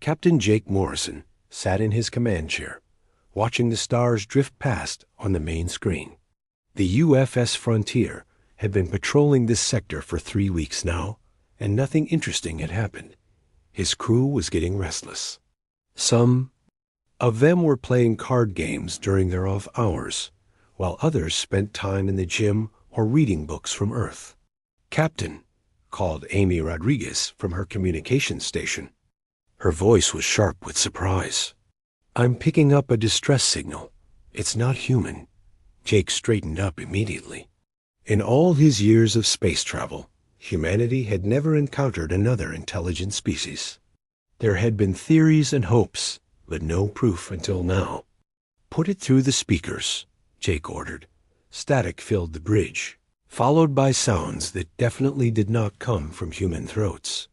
Captain Jake Morrison sat in his command chair, watching the stars drift past on the main screen. The UFS Frontier had been patrolling this sector for 3 weeks now, and nothing interesting had happened. His crew was getting restless. Some of them were playing card games during their off hours, while others spent time in the gym or reading books from Earth. "Captain," called Amy Rodriguez from her communications station. Her voice was sharp with surprise. "I'm picking up a distress signal. It's not human." Jake straightened up immediately. In all his years of space travel, humanity had never encountered another intelligent species. There had been theories and hopes, but no proof until now. "Put it through the speakers," Jake ordered. Static filled the bridge, followed by sounds that definitely did not come from human throats.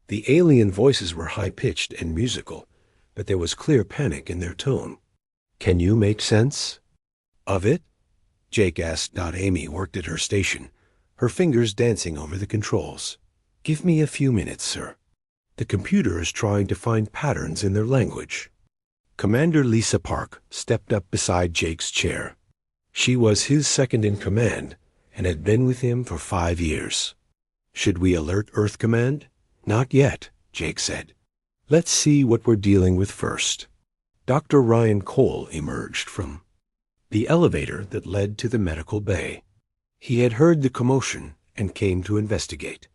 The alien voices were high-pitched and musical, but there was clear panic in their tone. "Can you make sense of it?" Jake asked. Amy worked at her station, her fingers dancing over the controls. "Give me a few minutes, sir. The computer is trying to find patterns in their language." Commander Lisa Park stepped up beside Jake's chair. She was his second in command and had been with him for 5 years. "Should we alert Earth Command?" "Not yet," Jake said. "Let's see what we're dealing with first." Dr. Ryan Cole emerged from the elevator that led to the medical bay. He had heard the commotion and came to investigate.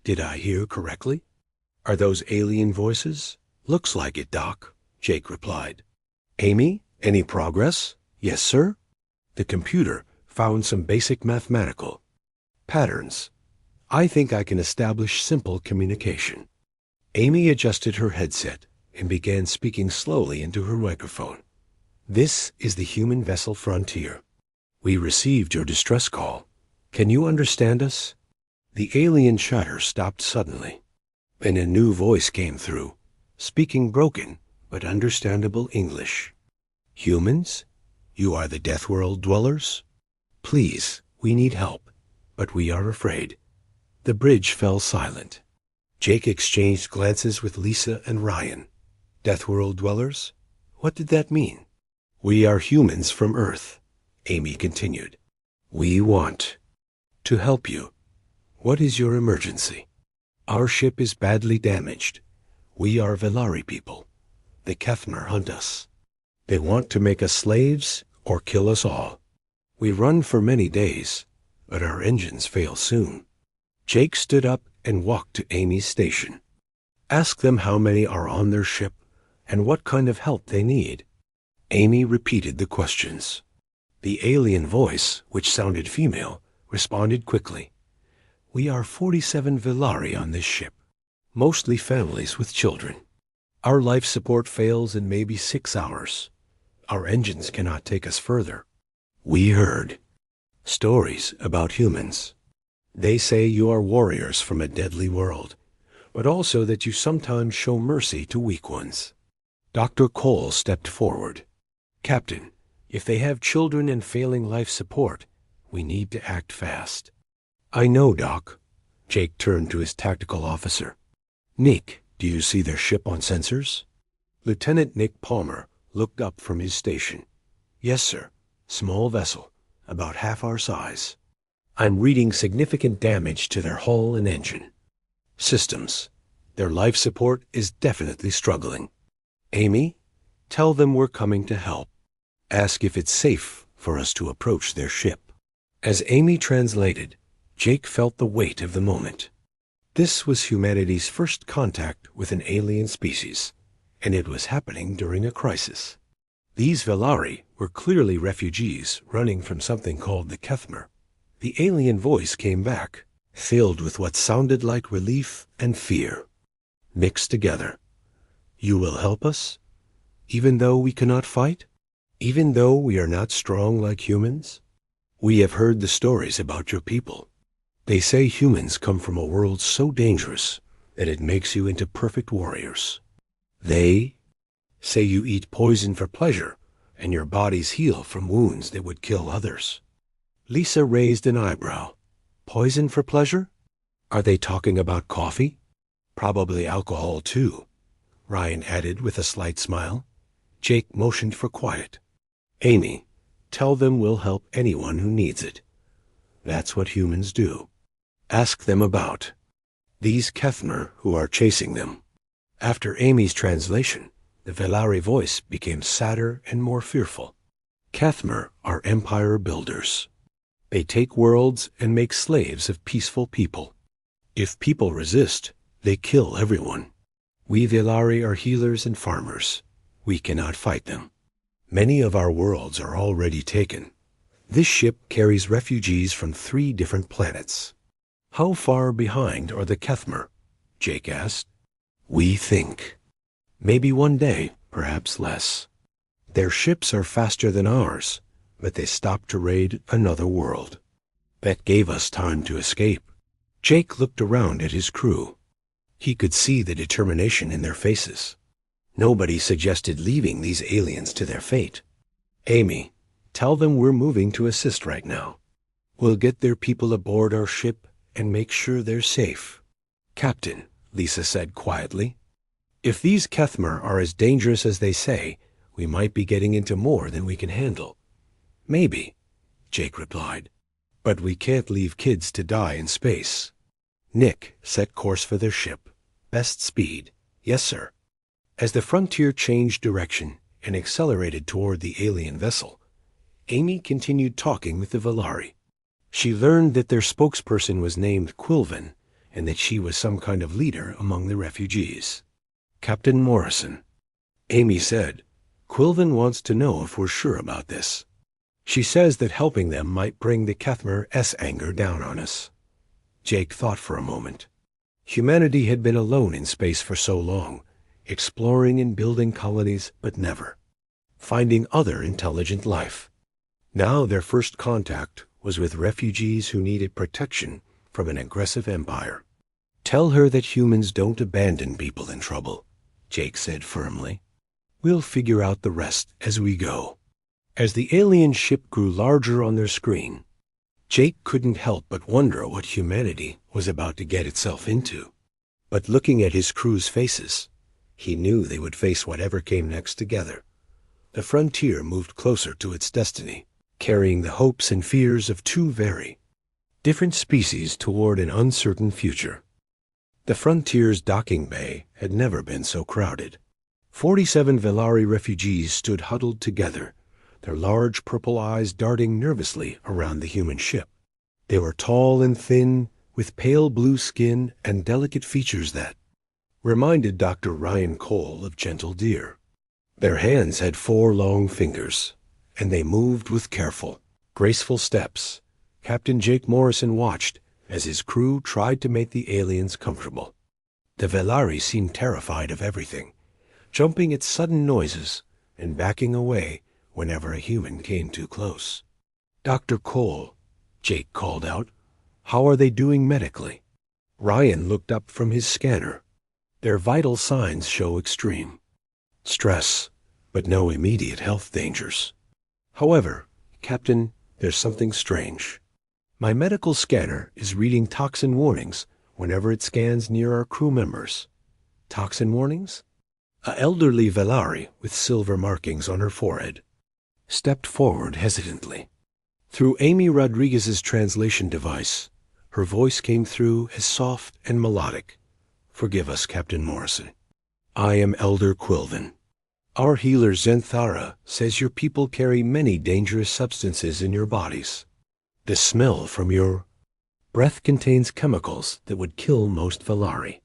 "Did I hear correctly? Are those alien voices?" "Looks like it, Doc," Jake replied. "Amy, any progress?" "Yes, sir." The computer found some basic mathematical patterns. "I think I can establish simple communication." Amy adjusted her headset and began speaking slowly into her microphone. "This is the human vessel Frontier. We received your distress call. Can you understand us?" The alien chatter stopped suddenly, and a new voice came through, speaking broken but understandable English. "Humans, you are the Deathworld dwellers? Please, we need help, but we are afraid." The bridge fell silent. Jake exchanged glances with Lisa and Ryan. "Deathworld dwellers? What did that mean?" "We are humans from Earth," Amy continued. "We want to help you. What is your emergency?" "Our ship is badly damaged. We are Velari people. The Kethmer hunt us. They want to make us slaves or kill us all. We run for many days, but our engines fail soon." Jake stood up and walked to Amy's station. "Ask them how many are on their ship and what kind of help they need." Amy repeated the questions. The alien voice, which sounded female, responded quickly. "We are 47 Velari on this ship, mostly families with children. Our life support fails in maybe 6 hours. Our engines cannot take us further. We heard stories about humans. They say you are warriors from a deadly world, but also that you sometimes show mercy to weak ones." Dr. Cole stepped forward. "Captain, if they have children and failing life support, we need to act fast." "I know, Doc." Jake turned to his tactical officer. "Nick, do you see their ship on sensors?" Lieutenant Nick Palmer looked up from his station. "Yes, sir. Small vessel, about half our size. I'm reading significant damage to their hull and engine systems. Their life support is definitely struggling. Amy, tell them we're coming to help. Ask if it's safe for us to approach their ship." As Amy translated, Jake felt the weight of the moment. This was humanity's first contact with an alien species, and it was happening during a crisis. These Velari were clearly refugees running from something called the Kethmer. The alien voice came back, filled with what sounded like relief and fear, mixed together. "You will help us, even though we cannot fight? Even though we are not strong like humans? We have heard the stories about your people. They say humans come from a world so dangerous that it makes you into perfect warriors. They say you eat poison for pleasure, and your bodies heal from wounds that would kill others." Lisa raised an eyebrow. "Poison for pleasure? Are they talking about coffee?" "Probably alcohol, too." Ryan added with a slight smile. Jake motioned for quiet. Amy, tell them we'll help anyone who needs it. That's what humans do. Ask them about these Kethmer who are chasing them. After Amy's translation, the Velari voice became sadder and more fearful. Kethmer are empire builders. They take worlds and make slaves of peaceful people. If people resist, they kill everyone. We Velari are healers and farmers. We cannot fight them. Many of our worlds are already taken. This ship carries refugees from 3 different planets. How far behind are the Kethmer? Jake asked. We think. Maybe one day, perhaps less. Their ships are faster than ours, but they stopped to raid another world. That gave us time to escape. Jake looked around at his crew. He could see the determination in their faces. Nobody suggested leaving these aliens to their fate. Amy, tell them we're moving to assist right now. We'll get their people aboard our ship and make sure they're safe. Captain, Lisa said quietly, if these Kethmer are as dangerous as they say, we might be getting into more than we can handle. Maybe, Jake replied. But we can't leave kids to die in space. Nick set course for their ship. Best speed. Yes, sir. As the Frontier changed direction and accelerated toward the alien vessel, Amy continued talking with the Velari. She learned that their spokesperson was named Quilven and that she was some kind of leader among the refugees. Captain Morrison. Amy said, Quilven wants to know if we're sure about this. She says that helping them might bring the Kethmer's anger down on us. Jake thought for a moment. Humanity had been alone in space for so long, exploring and building colonies, but never finding other intelligent life. Now their first contact was with refugees who needed protection from an aggressive empire. Tell her that humans don't abandon people in trouble, Jake said firmly. We'll figure out the rest as we go. As the alien ship grew larger on their screen, Jake couldn't help but wonder what humanity was about to get itself into. But looking at his crew's faces, he knew they would face whatever came next together. The Frontier moved closer to its destiny, carrying the hopes and fears of 2 very different species toward an uncertain future. The Frontier's docking bay had never been so crowded. 47 Velari refugees stood huddled together, their large purple eyes darting nervously around the human ship. They were tall and thin, with pale blue skin and delicate features that reminded Dr. Ryan Cole of gentle deer. Their hands had 4 long fingers, and they moved with careful, graceful steps. Captain Jake Morrison watched as his crew tried to make the aliens comfortable. The Velari seemed terrified of everything, jumping at sudden noises and backing away whenever a human came too close. Dr. Cole, Jake called out, how are they doing medically? Ryan looked up from his scanner. Their vital signs show extreme stress, but no immediate health dangers. However, Captain, there's something strange. My medical scanner is reading toxin warnings whenever it scans near our crew members. Toxin warnings? An elderly Velari with silver markings on her forehead stepped forward hesitantly. Through Amy Rodriguez's translation device, her voice came through as soft and melodic. Forgive us, Captain Morrison. I am Elder Quilven. Our healer Zenthara says your people carry many dangerous substances in your bodies. The smell from your breath contains chemicals that would kill most Velari.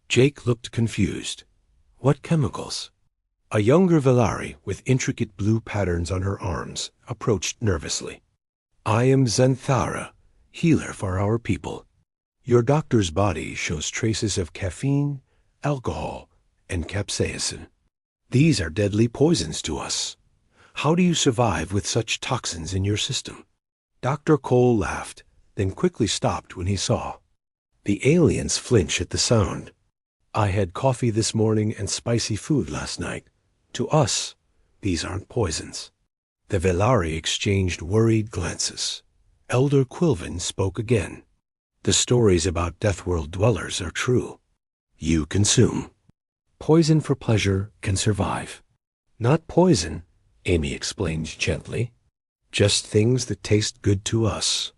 Jake looked confused. What chemicals? A younger Velari with intricate blue patterns on her arms approached nervously. I am Zenthara, healer for our people. Your doctor's body shows traces of caffeine, alcohol, and capsaicin. These are deadly poisons to us. How do you survive with such toxins in your system? Dr. Cole laughed, then quickly stopped when he saw the aliens flinch at the sound. I had coffee this morning and spicy food last night. To us, these aren't poisons. The Velari exchanged worried glances. Elder Quilven spoke again. The stories about Deathworld dwellers are true. You consume. Poison for pleasure can survive. Not poison, Amy explained gently. Just things that taste good to us.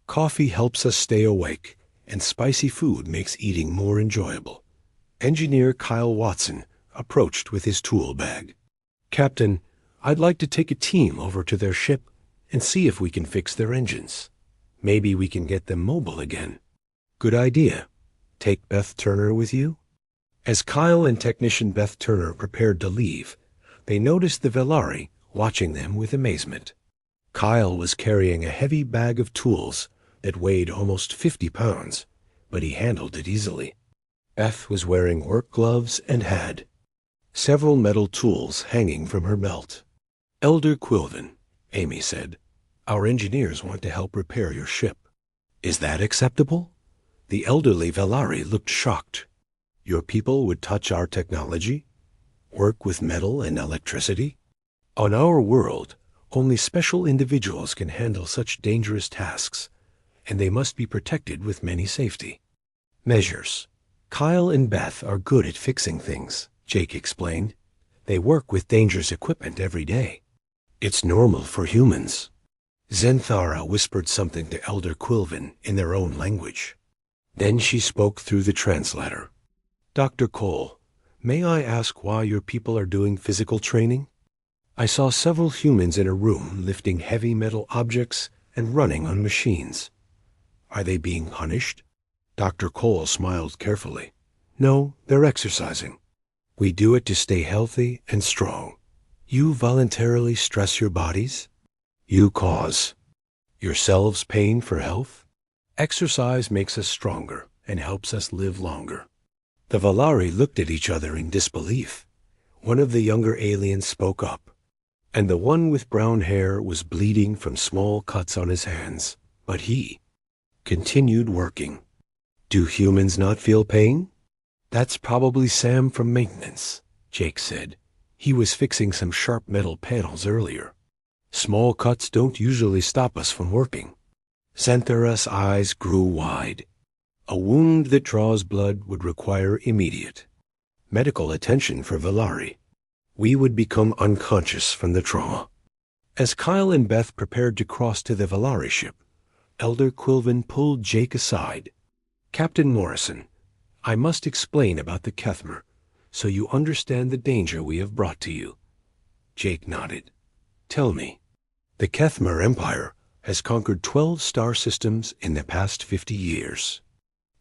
Coffee helps us stay awake, and spicy food makes eating more enjoyable. Engineer Kyle Watson approached with his tool bag. Captain, I'd like to take a team over to their ship and see if we can fix their engines. Maybe we can get them mobile again. Good idea. Take Beth Turner with you? As Kyle and technician Beth Turner prepared to leave, they noticed the Velari watching them with amazement. Kyle was carrying a heavy bag of tools that weighed almost 50 pounds, but he handled it easily. Beth was wearing work gloves and had several metal tools hanging from her belt. Elder Quilvin, Amy said, our engineers want to help repair your ship. Is that acceptable? The elderly Velari looked shocked. Your people would touch our technology? Work with metal and electricity? On our world, only special individuals can handle such dangerous tasks, and they must be protected with many safety measures. Kyle and Beth are good at fixing things, Jake explained. They work with dangerous equipment every day. It's normal for humans. Zenthara whispered something to Elder Quilvin in their own language. Then she spoke through the translator. Dr. Cole, may I ask why your people are doing physical training? I saw several humans in a room lifting heavy metal objects and running on machines. Are they being punished? Dr. Cole smiled carefully. No, they're exercising. We do it to stay healthy and strong. You voluntarily stress your bodies? You cause yourselves pain for health? Exercise makes us stronger and helps us live longer. The Velari looked at each other in disbelief. One of the younger aliens spoke up, and the one with brown hair was bleeding from small cuts on his hands, but he continued working. Do humans not feel pain? That's probably Sam from maintenance, Jake said. He was fixing some sharp metal panels earlier. Small cuts don't usually stop us from working. Xanthara's eyes grew wide. A wound that draws blood would require immediate medical attention for Velari. We would become unconscious from the trauma. As Kyle and Beth prepared to cross to the Velari ship, Elder Quilvin pulled Jake aside. Captain Morrison, I must explain about the Kethmer, so you understand the danger we have brought to you. Jake nodded. Tell me. The Kethmer Empire has conquered 12 star systems in the past 50 years.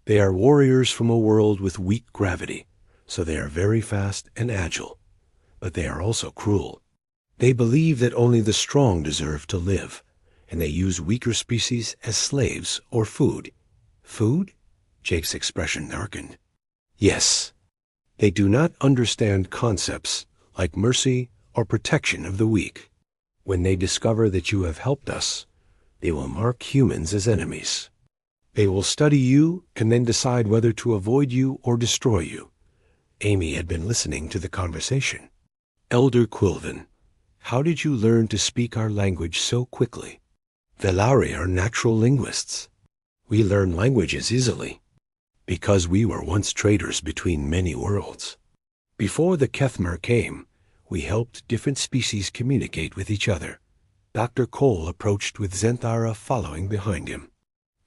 They are warriors from a world with weak gravity, so they are very fast and agile. But they are also cruel. They believe that only the strong deserve to live, and they use weaker species as slaves or food. Food? Jake's expression darkened. Yes. They do not understand concepts like mercy or protection of the weak. When they discover that you have helped us, they will mark humans as enemies. They will study you and then decide whether to avoid you or destroy you. Amy had been listening to the conversation. Elder Quilvin, how did you learn to speak our language so quickly? Velari are natural linguists. We learn languages easily, because we were once traders between many worlds. Before the Kethmer came, we helped different species communicate with each other. Dr. Cole approached with Zenthara following behind him.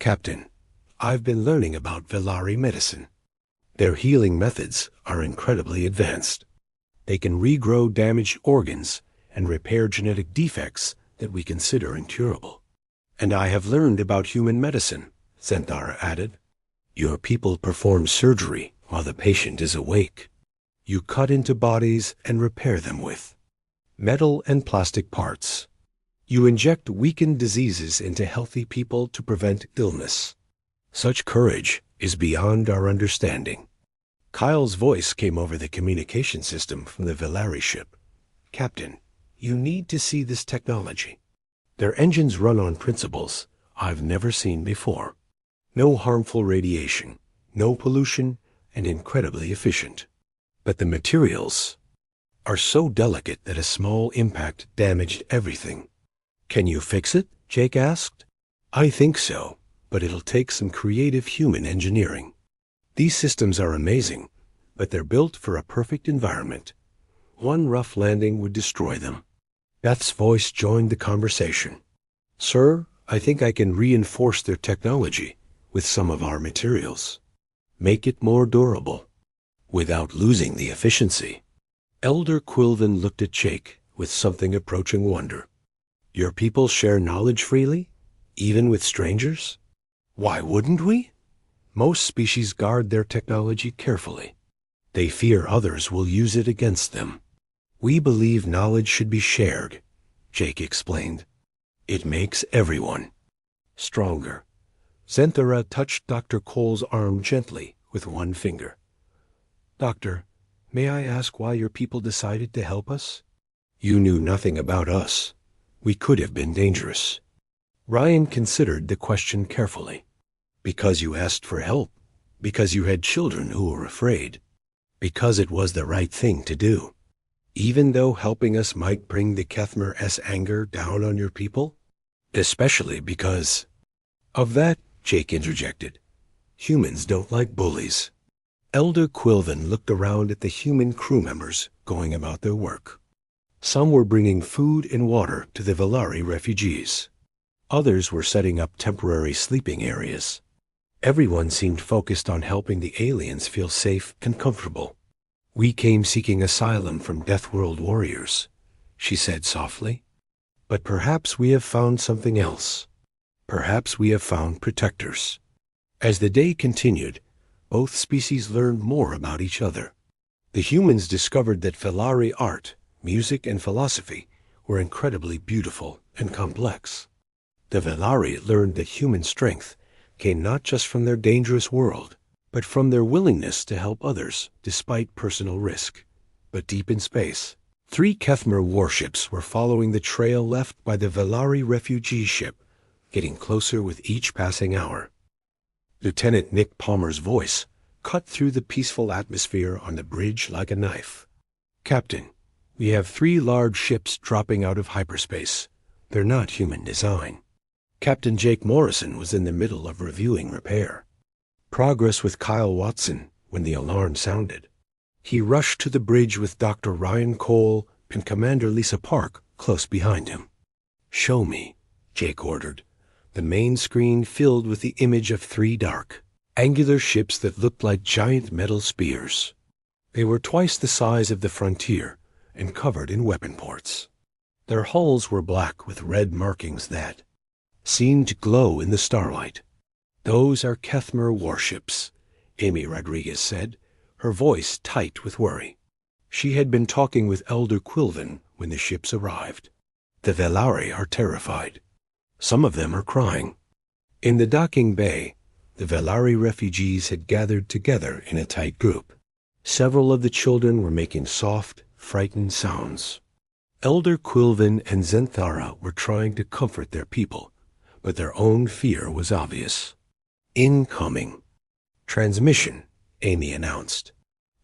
Captain, I've been learning about Velari medicine. Their healing methods are incredibly advanced. They can regrow damaged organs and repair genetic defects that we consider incurable. And I have learned about human medicine, Zenthara added. Your people perform surgery while the patient is awake. You cut into bodies and repair them with metal and plastic parts. You inject weakened diseases into healthy people to prevent illness. Such courage is beyond our understanding. Kyle's voice came over the communication system from the Velari ship. Captain, you need to see this technology. Their engines run on principles I've never seen before. No harmful radiation, no pollution, and incredibly efficient. But the materials are so delicate that a small impact damaged everything. Can you fix it? Jake asked. I think so, but it'll take some creative human engineering. These systems are amazing, but they're built for a perfect environment. One rough landing would destroy them. Beth's voice joined the conversation. Sir, I think I can reinforce their technology with some of our materials. Make it more durable, without losing the efficiency. Elder Quilvin looked at Jake with something approaching wonder. Your people share knowledge freely, even with strangers? Why wouldn't we? Most species guard their technology carefully. They fear others will use it against them. We believe knowledge should be shared, Jake explained. It makes everyone stronger. Zenthara touched Dr. Cole's arm gently with one finger. Doctor, may I ask why your people decided to help us? You knew nothing about us. We could have been dangerous. Ryan considered the question carefully. Because you asked for help. Because you had children who were afraid. Because it was the right thing to do. Even though helping us might bring the Kethmer's anger down on your people? Especially because of that, Jake interjected. Humans don't like bullies. Elder Quilvin looked around at the human crew members going about their work. Some were bringing food and water to the Velari refugees. Others were setting up temporary sleeping areas. Everyone seemed focused on helping the aliens feel safe and comfortable. We came seeking asylum from Deathworld warriors, she said softly. But perhaps we have found something else. Perhaps we have found protectors. As the day continued, both species learned more about each other. The humans discovered that Velari art, music, and philosophy were incredibly beautiful and complex. The Velari learned that human strength came not just from their dangerous world, but from their willingness to help others despite personal risk. But deep in space, 3 Kethmer warships were following the trail left by the Velari refugee ship, getting closer with each passing hour. Lieutenant Nick Palmer's voice cut through the peaceful atmosphere on the bridge like a knife. Captain, we have 3 large ships dropping out of hyperspace. They're not human design. Captain Jake Morrison was in the middle of reviewing repair. Progress with Kyle Watson when the alarm sounded. He rushed to the bridge with Dr. Ryan Cole and Commander Lisa Park close behind him. Show me, Jake ordered. The main screen filled with the image of 3 dark, angular ships that looked like giant metal spears. They were twice the size of the Frontier and covered in weapon ports. Their hulls were black with red markings that seemed to glow in the starlight. Those are Kethmer warships, Amy Rodriguez said, her voice tight with worry. She had been talking with Elder Quilvin when the ships arrived. The Velari are terrified. Some of them are crying. In the docking bay, the Velari refugees had gathered together in a tight group. Several of the children were making soft, frightened sounds. Elder Quilvin and Zenthara were trying to comfort their people, but their own fear was obvious. Incoming. Transmission, Amy announced.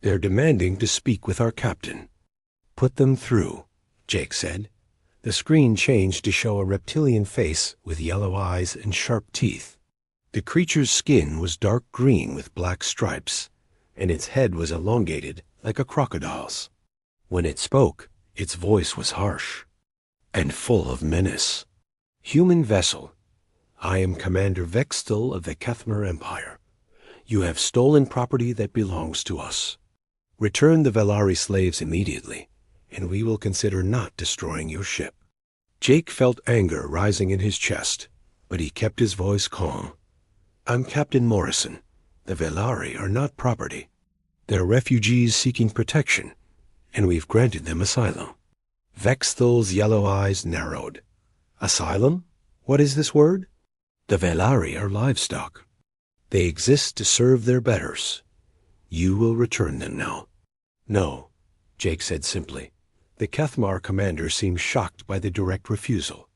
They're demanding to speak with our captain. Put them through, Jake said. The screen changed to show a reptilian face with yellow eyes and sharp teeth. The creature's skin was dark green with black stripes, and its head was elongated like a crocodile's. When it spoke, its voice was harsh and full of menace. Human vessel, I am Commander Vextel of the Kethmer Empire. You have stolen property that belongs to us. Return the Velari slaves immediately, and we will consider not destroying your ship. Jake felt anger rising in his chest, but he kept his voice calm. I'm Captain Morrison. The Velari are not property. They're refugees seeking protection, and we've granted them asylum. Vextel's yellow eyes narrowed. Asylum? What is this word? The Velari are livestock. They exist to serve their betters. You will return them now. No, Jake said simply. The Kethmar commander seemed shocked by the direct refusal.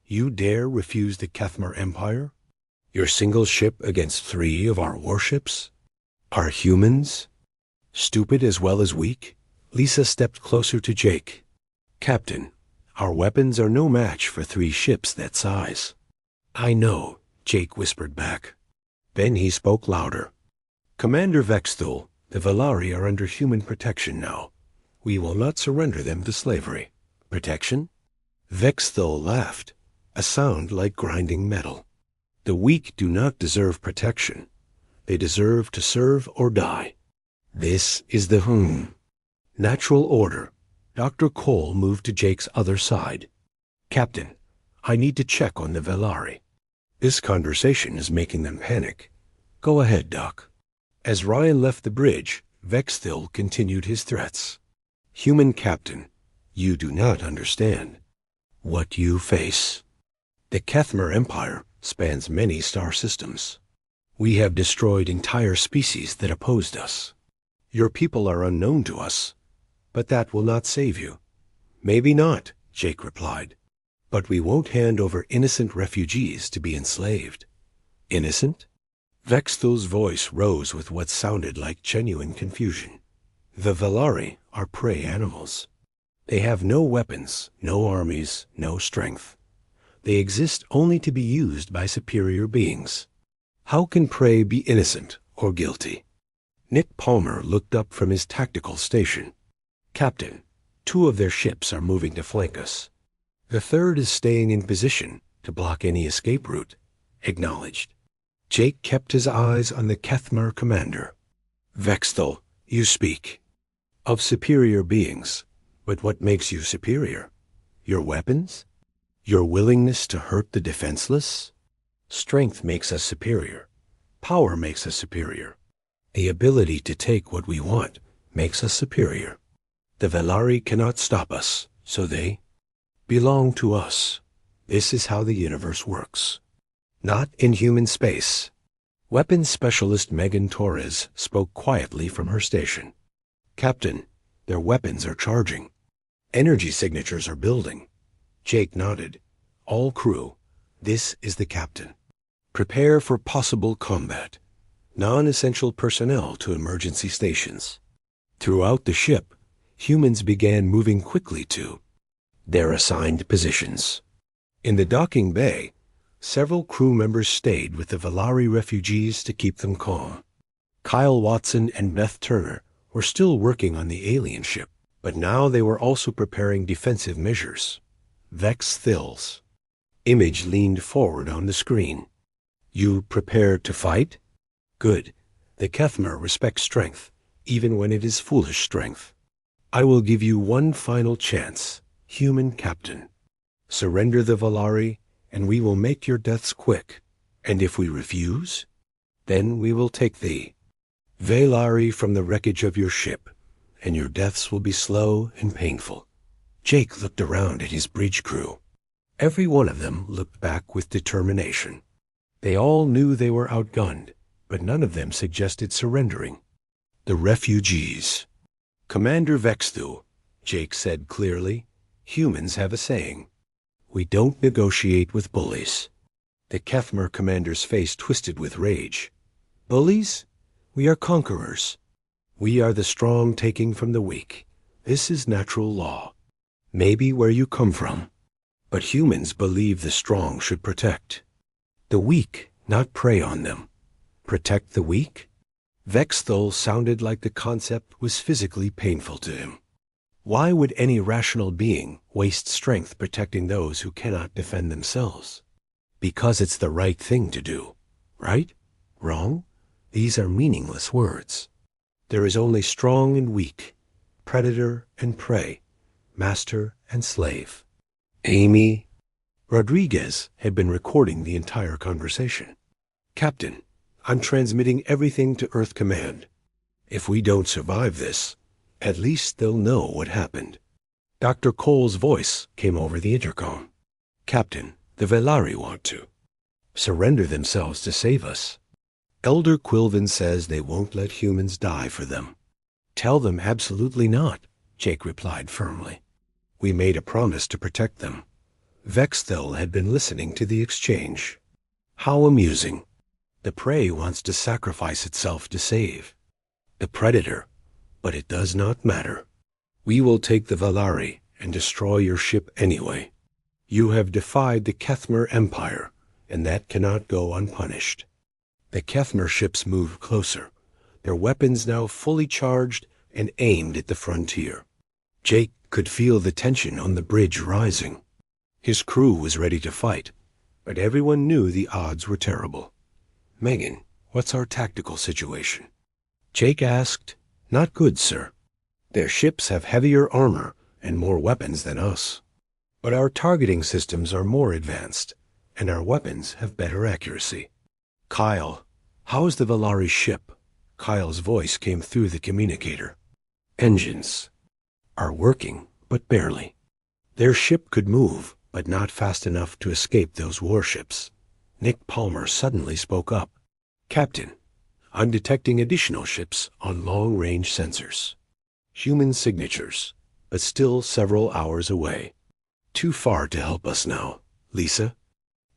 You dare refuse the Kethmar Empire? Your single ship against 3 of our warships? Are humans stupid as well as weak? Lisa stepped closer to Jake. Captain, our weapons are no match for 3 ships that size. I know, Jake whispered back. Then he spoke louder. Commander Vextel, The Valari are under human protection now. We will not surrender them to slavery. Protection? Vexthul laughed, a sound like grinding metal. The weak do not deserve protection. They deserve to serve or die. This is the natural order. Dr. Cole moved to Jake's other side. Captain, I need to check on the Valari. This conversation is making them panic. Go ahead, Doc. As Ryan left the bridge, Vexthul continued his threats. Human Captain, you do not understand what you face. The Kethmer Empire spans many star systems. We have destroyed entire species that opposed us. Your people are unknown to us, but that will not save you. Maybe not, Jake replied. But we won't hand over innocent refugees to be enslaved. Innocent? Vexthul's voice rose with what sounded like genuine confusion. The Valari are prey animals. They have no weapons, no armies, no strength. They exist only to be used by superior beings. How can prey be innocent or guilty? Nick Palmer looked up from his tactical station. Captain, 2 of their ships are moving to flank us. The 3rd is staying in position to block any escape route. Acknowledged. Jake kept his eyes on the Kethmer commander. Vexthul, you speak of superior beings, but what makes you superior? Your weapons? Your willingness to hurt the defenseless? Strength makes us superior. Power makes us superior. The ability to take what we want makes us superior. The Valari cannot stop us, so they belong to us. This is how the universe works. Not in human space. Weapons specialist Megan Torres spoke quietly from her station. Captain, their weapons are charging. Energy signatures are building. Jake nodded. All crew, this is the captain. Prepare for possible combat. Non-essential personnel to emergency stations. Throughout the ship, humans began moving quickly to their assigned positions. In the docking bay, several crew members stayed with the Valari refugees to keep them calm. Kyle Watson and Beth Turner were still working on the alien ship, but now they were also preparing defensive measures. Vexthul's image leaned forward on the screen. You prepared to fight? Good. The Kethmer respects strength, even when it is foolish strength. I will give you one final chance, human captain. Surrender the Valari, and we will make your deaths quick. And if we refuse, then we will take the Valari from the wreckage of your ship, and your deaths will be slow and painful. Jake looked around at his bridge crew. Every one of them looked back with determination. They all knew they were outgunned, but none of them suggested surrendering. The refugees. Commander Vexthul, Jake said clearly, humans have a saying. We don't negotiate with bullies. The Kethmer commander's face twisted with rage. Bullies? We are conquerors. We are the strong taking from the weak. This is natural law. Maybe where you come from. But humans believe the strong should protect. The weak, not prey on them. Protect the weak? Vexthul sounded like the concept was physically painful to him. Why would any rational being waste strength protecting those who cannot defend themselves? Because it's the right thing to do. Right? Wrong? These are meaningless words. There is only strong and weak, predator and prey, master and slave. Amy Rodriguez had been recording the entire conversation. Captain, I'm transmitting everything to Earth Command. If we don't survive this, at least they'll know what happened. Dr. Cole's voice came over the intercom. Captain, the Valari want to surrender themselves to save us. Elder Quilvin says they won't let humans die for them. Tell them absolutely not, Jake replied firmly. We made a promise to protect them. Vexthul had been listening to the exchange. How amusing. The prey wants to sacrifice itself to save the predator, but it does not matter. We will take the Valari and destroy your ship anyway. You have defied the Kethmer Empire, and that cannot go unpunished. The Kethmer ships moved closer, their weapons now fully charged and aimed at the frontier. Jake could feel the tension on the bridge rising. His crew was ready to fight, but everyone knew the odds were terrible. "Megan, what's our tactical situation?" Jake asked. "Not good, sir. Their ships have heavier armor and more weapons than us. But our targeting systems are more advanced, and our weapons have better accuracy." "Kyle, how is the Valari ship?" Kyle's voice came through the communicator. "Engines are working, but barely. Their ship could move, but not fast enough to escape those warships." Nick Palmer suddenly spoke up. "Captain, I'm detecting additional ships on long-range sensors. Human signatures, but still several hours away. Too far to help us now," Lisa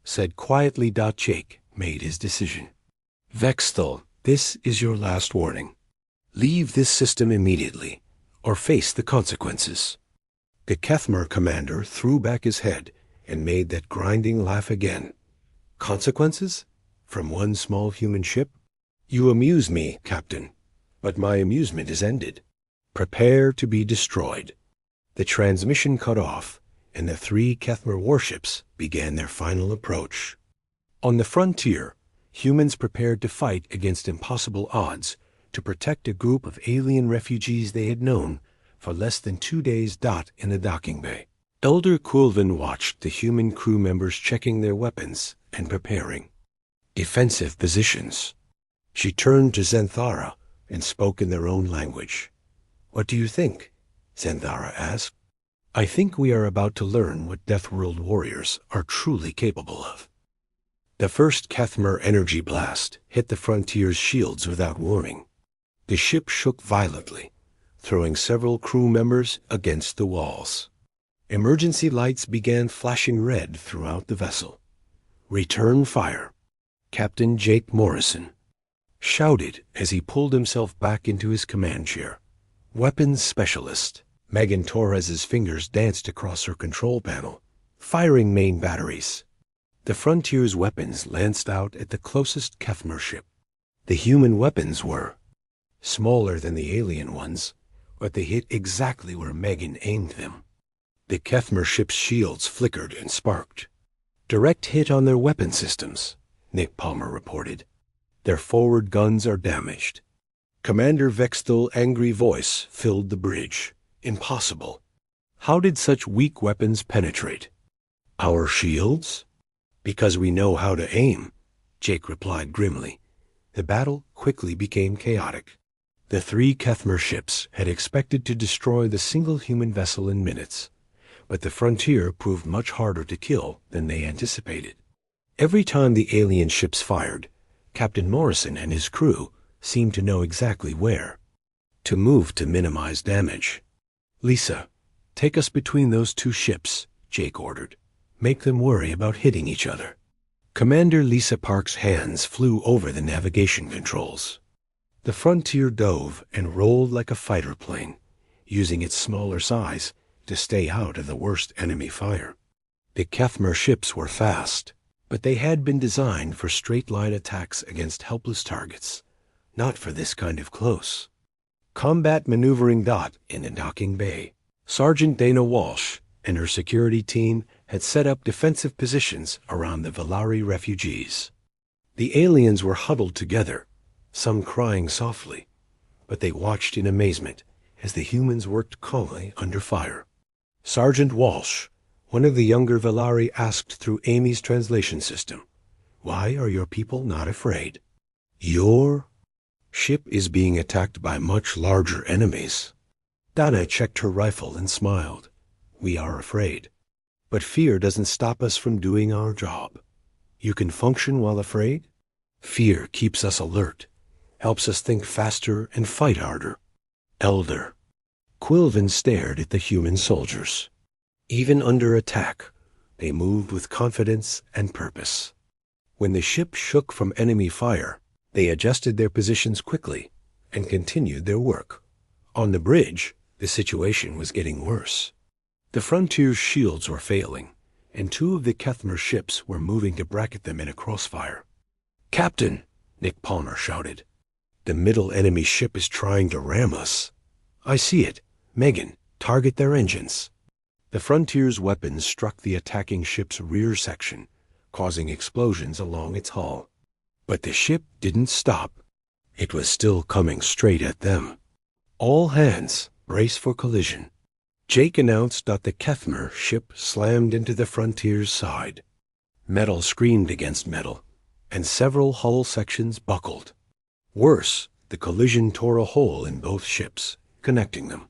said quietly. Jake made his decision. "Vexthal, this is your last warning. Leave this system immediately, or face the consequences." The Kethmer commander threw back his head and made that grinding laugh again. "Consequences? From one small human ship? You amuse me, Captain, but my amusement is ended. Prepare to be destroyed." The transmission cut off, and the 3 Kethmer warships began their final approach. On the frontier, humans prepared to fight against impossible odds to protect a group of alien refugees they had known for less than 2 days. In the docking bay, Elder Quilvin watched the human crew members checking their weapons and preparing defensive positions. She turned to Zenthara and spoke in their own language. "What do you think?" Zenthara asked. "I think we are about to learn what Deathworld warriors are truly capable of." The first Kethmer energy blast hit the frontier's shields without warning. The ship shook violently, throwing several crew members against the walls. Emergency lights began flashing red throughout the vessel. "Return fire," Captain Jake Morrison shouted as he pulled himself back into his command chair. "Weapons specialist." Megan Torres's fingers danced across her control panel, firing main batteries. The Frontier's weapons lanced out at the closest Kethmer ship. The human weapons were smaller than the alien ones, but they hit exactly where Megan aimed them. The Kethmer ship's shields flickered and sparked. "Direct hit on their weapon systems," Nick Palmer reported. "Their forward guns are damaged." Commander Vexthal's angry voice filled the bridge. "Impossible. How did such weak weapons penetrate?" "Our shields?" "Because we know how to aim," Jake replied grimly. The battle quickly became chaotic. The 3 Kethmer ships had expected to destroy the single human vessel in minutes, but the Frontier proved much harder to kill than they anticipated. Every time the alien ships fired, Captain Morrison and his crew seemed to know exactly where to move to minimize damage. "Lisa, take us between those 2 ships," Jake ordered. "Make them worry about hitting each other." Commander Lisa Park's hands flew over the navigation controls. The Frontier dove and rolled like a fighter plane, using its smaller size to stay out of the worst enemy fire. The Kethmer ships were fast, but they had been designed for straight-line attacks against helpless targets, not for this kind of close combat maneuvering. In the docking bay, Sergeant Dana Walsh and her security team had set up defensive positions around the Valari refugees. The aliens were huddled together, some crying softly, but they watched in amazement as the humans worked calmly under fire. Sergeant Walsh, one of the younger Valari, asked through Amy's translation system, "Why are your people not afraid?" "Your ship is being attacked by much larger enemies." Dana checked her rifle and smiled. "We are afraid. But fear doesn't stop us from doing our job. You can function while afraid? Fear keeps us alert, helps us think faster and fight harder." "Elder." Quilvin stared at the human soldiers. Even under attack, they moved with confidence and purpose. When the ship shook from enemy fire, they adjusted their positions quickly and continued their work. On the bridge, the situation was getting worse. The Frontier's shields were failing, and 2 of the Kethmer ships were moving to bracket them in a crossfire. "Captain," Nick Palmer shouted, The middle enemy ship is trying to ram us. I see it. Megan, target their engines. The Frontier's weapons struck the attacking ship's rear section, causing explosions along its hull. But the ship didn't stop. It was still coming straight at them. All hands, brace for collision. Jake announced that the Kethmer ship slammed into the Frontier's side. Metal screamed against metal, and several hull sections buckled. Worse, the collision tore a hole in both ships, connecting them.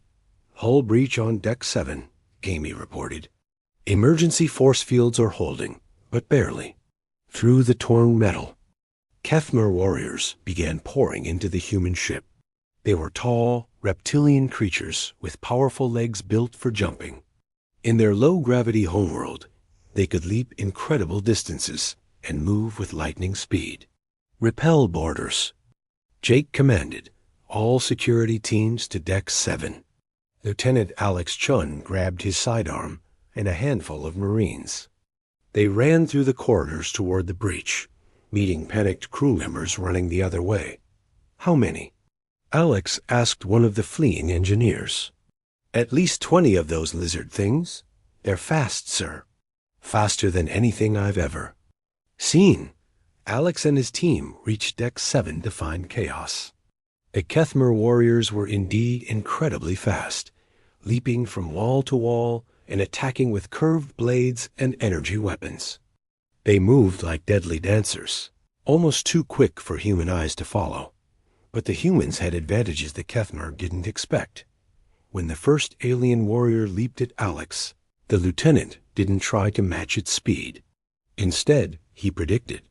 Hull breach on Deck 7, Gamey reported. Emergency force fields are holding, but barely. Through the torn metal, Kethmer warriors began pouring into the human ship. They were tall, reptilian creatures with powerful legs built for jumping. In their low-gravity homeworld, they could leap incredible distances and move with lightning speed. Repel boarders. Jake commanded all security teams to Deck 7. Lieutenant Alex Chun grabbed his sidearm and a handful of Marines. They ran through the corridors toward the breach, meeting panicked crew members running the other way. How many? Alex asked one of the fleeing engineers. At least 20 of those lizard things. They're fast, sir. Faster than anything I've ever seen. Alex and his team reached Deck 7 to find chaos. The Kethmer warriors were indeed incredibly fast, leaping from wall to wall and attacking with curved blades and energy weapons. They moved like deadly dancers, almost too quick for human eyes to follow. But the humans had advantages the Kethmer didn't expect. When the first alien warrior leaped at Alex, the lieutenant didn't try to match its speed. Instead, he predicted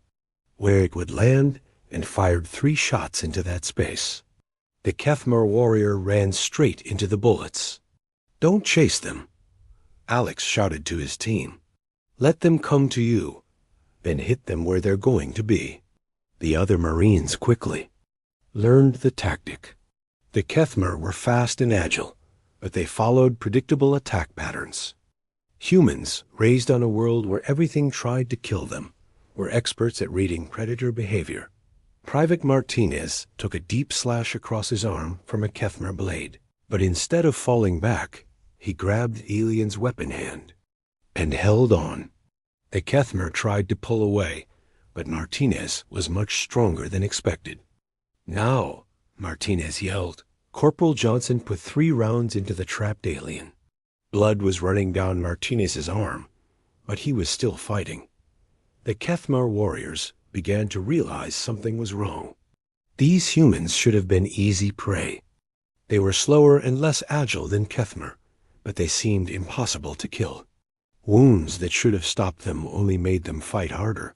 where it would land and fired 3 shots into that space. The Kethmer warrior ran straight into the bullets. Don't chase them, Alex shouted to his team. Let them come to you, then hit them where they're going to be. The other Marines quickly learned the tactic. The Kethmer were fast and agile, but they followed predictable attack patterns. Humans, raised on a world where everything tried to kill them, were experts at reading predator behavior. Private Martinez took a deep slash across his arm from a Kethmer blade, but instead of falling back, he grabbed the alien's weapon hand and held on. The Kethmer tried to pull away, but Martinez was much stronger than expected. Now, Martinez yelled. Corporal Johnson put 3 rounds into the trapped alien. Blood was running down Martinez's arm, but he was still fighting. The Kethmer warriors began to realize something was wrong. These humans should have been easy prey. They were slower and less agile than Kethmer, but they seemed impossible to kill. Wounds that should have stopped them only made them fight harder.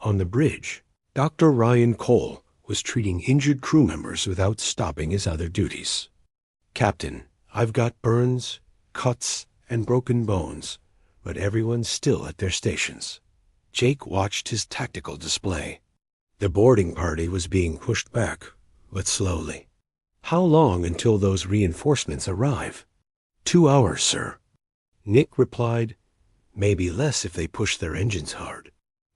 On the bridge, Dr. Ryan Cole was treating injured crew members without stopping his other duties. Captain, I've got burns, cuts, and broken bones, but everyone's still at their stations. Jake watched his tactical display. The boarding party was being pushed back, but slowly. How long until those reinforcements arrive? 2 hours, sir. Nick replied, maybe less if they push their engines hard.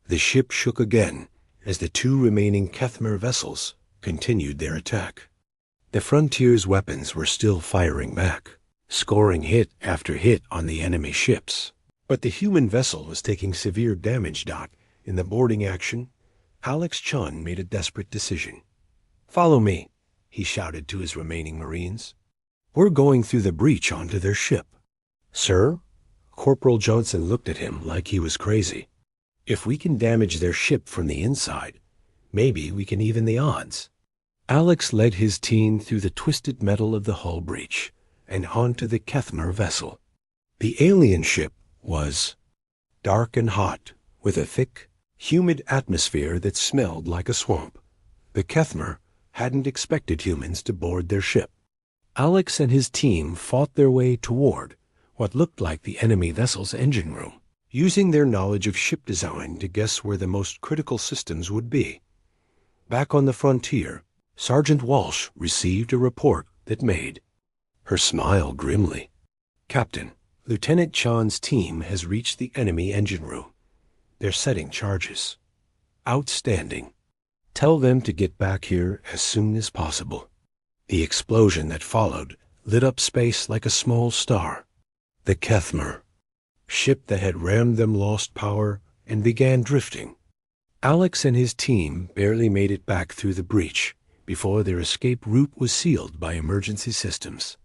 The ship shook again as the 2 remaining Kethmer vessels continued their attack. The Frontier's weapons were still firing back, scoring hit after hit on the enemy ships. But the human vessel was taking severe damage. In the boarding action, Alex Chun made a desperate decision. Follow me, he shouted to his remaining Marines. We're going through the breach onto their ship. Sir? Corporal Johnson looked at him like he was crazy. If we can damage their ship from the inside, maybe we can even the odds. Alex led his team through the twisted metal of the hull breach and onto the Kethmer vessel. The alien ship was dark and hot, with a thick, humid atmosphere that smelled like a swamp. The Kethmer hadn't expected humans to board their ship. Alex and his team fought their way toward what looked like the enemy vessel's engine room, using their knowledge of ship design to guess where the most critical systems would be. Back on the Frontier, Sergeant Walsh received a report that made her smile grimly. Captain, Lieutenant Chan's team has reached the enemy engine room. They're setting charges. Outstanding. Tell them to get back here as soon as possible. The explosion that followed lit up space like a small star. The Kethmer ship that had rammed them lost power and began drifting. Alex and his team barely made it back through the breach before their escape route was sealed by emergency systems.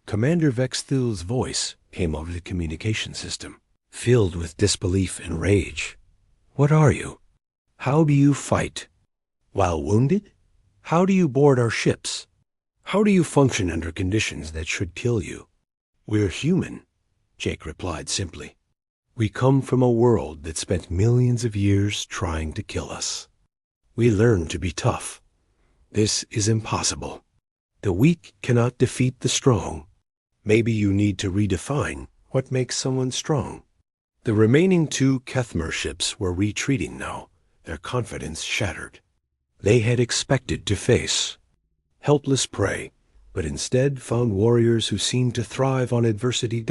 Commander Vexthil's voice came over the communication system, filled with disbelief and rage. What are you? How do you fight? While wounded? How do you board our ships? How do you function under conditions that should kill you? We're human, Jake replied simply. We come from a world that spent millions of years trying to kill us. We learned to be tough. This is impossible. The weak cannot defeat the strong. Maybe you need to redefine what makes someone strong. The remaining 2 Kethmer ships were retreating now, their confidence shattered. They had expected to face helpless prey, but instead found warriors who seemed to thrive on adversity.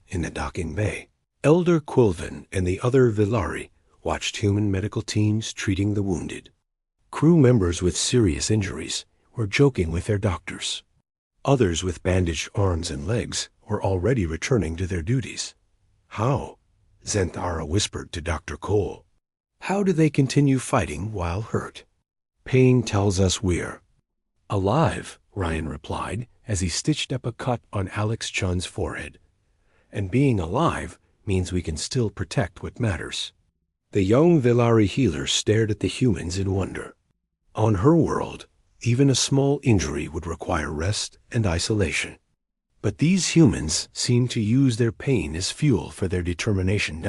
In the docking bay, Elder Quilvin and the other Villari watched human medical teams treating the wounded. Crew members with serious injuries were joking with their doctors. Others with bandaged arms and legs were already returning to their duties. How? Zenthara whispered to Dr. Cole. How do they continue fighting while hurt? Pain tells us we're alive, Ryan replied as he stitched up a cut on Alex Chun's forehead. And being alive means we can still protect what matters. The young Villari healer stared at the humans in wonder. On her world, even a small injury would require rest and isolation. But these humans seemed to use their pain as fuel for their determination.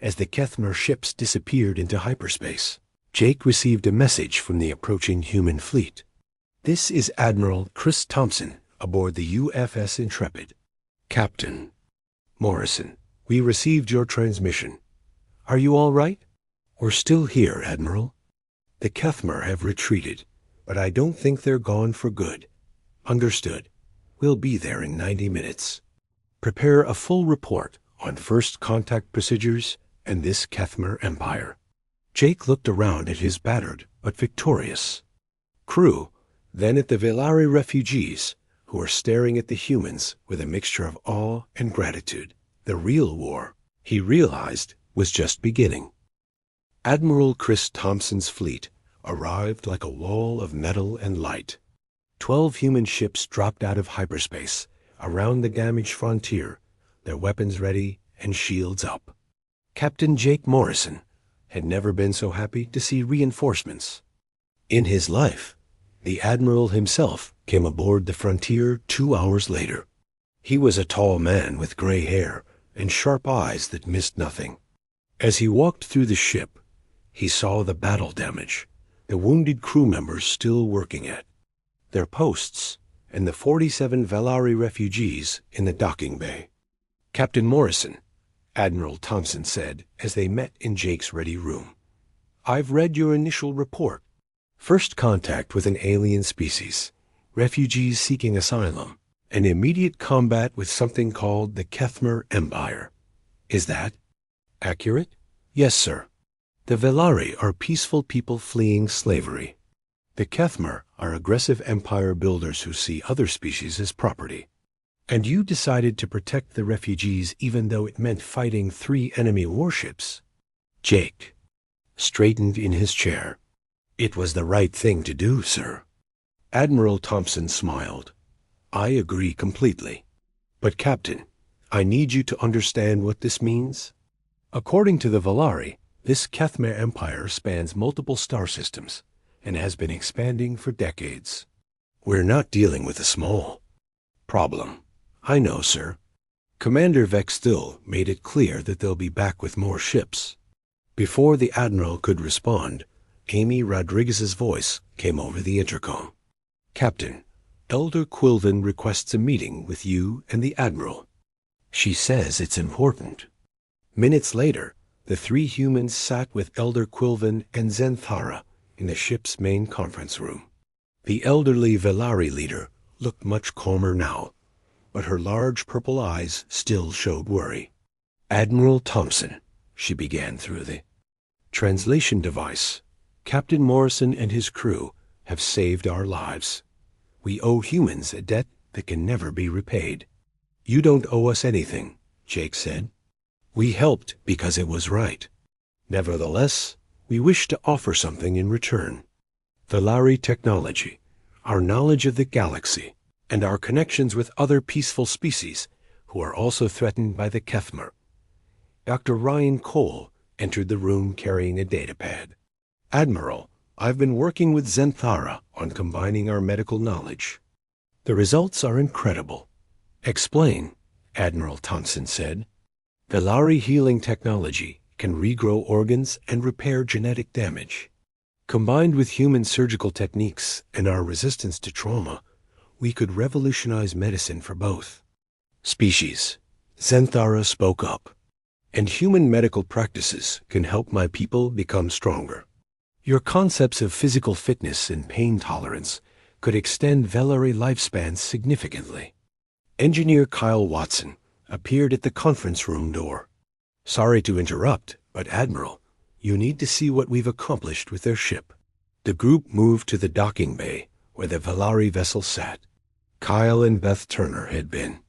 As the Kethmer ships disappeared into hyperspace, Jake received a message from the approaching human fleet. This is Admiral Chris Thompson aboard the UFS Intrepid. Captain Morrison, we received your transmission. Are you all right? We're still here, Admiral. The Kethmer have retreated, but I don't think they're gone for good. Understood. We'll be there in 90 minutes. Prepare a full report on first contact procedures and this Kethmer Empire. Jake looked around at his battered but victorious crew, then at the Villari refugees who were staring at the humans with a mixture of awe and gratitude. The real war, he realized, was just beginning. Admiral Chris Thompson's fleet arrived like a wall of metal and light. 12 human ships dropped out of hyperspace around the damaged frontier, their weapons ready and shields up. Captain Jake Morrison had never been so happy to see reinforcements. In his life, the Admiral himself came aboard the Frontier 2 hours later. He was a tall man with gray hair and sharp eyes that missed nothing. As he walked through the ship, he saw the battle damage, the wounded crew members still working at their posts, and the 47 Villari refugees in the docking bay. Captain Morrison, Admiral Thompson said as they met in Jake's ready room. I've read your initial report. First contact with an alien species, refugees seeking asylum, and immediate combat with something called the Kethmer Empire. Is that accurate? Yes, sir. The Villari are peaceful people fleeing slavery. The Kethmer are aggressive empire builders who see other species as property. And you decided to protect the refugees even though it meant fighting 3 enemy warships. Jake straightened in his chair. It was the right thing to do, sir. Admiral Thompson smiled. I agree completely. But, Captain, I need you to understand what this means. According to the Villari, this Kethmer Empire spans multiple star systems and has been expanding for decades. We're not dealing with a small problem. I know, sir. Commander Vexthil made it clear that they'll be back with more ships. Before the Admiral could respond, Amy Rodriguez's voice came over the intercom. Captain, Elder Quilvin requests a meeting with you and the Admiral. She says it's important. Minutes later, the 3 humans sat with Elder Quilvin and Zenthara in the ship's main conference room. The elderly Villari leader looked much calmer now, but her large purple eyes still showed worry. Admiral Thompson, she began through the translation device. Captain Morrison and his crew have saved our lives. We owe humans a debt that can never be repaid. You don't owe us anything, Jake said. We helped because it was right. Nevertheless, we wish to offer something in return. Velari technology, our knowledge of the galaxy, and our connections with other peaceful species who are also threatened by the Kethmer. Dr. Ryan Cole entered the room carrying a datapad. Admiral, I've been working with Zenthara on combining our medical knowledge. The results are incredible. Explain, Admiral Thompson said. Velari healing technology can regrow organs and repair genetic damage. Combined with human surgical techniques and our resistance to trauma, we could revolutionize medicine for both species. Zenthara spoke up. And human medical practices can help my people become stronger. Your concepts of physical fitness and pain tolerance could extend Velari lifespans significantly. Engineer Kyle Watson appeared at the conference room door. Sorry to interrupt, but Admiral, you need to see what we've accomplished with their ship. The group moved to the docking bay where the Velari vessel sat. Kyle and Beth Turner had been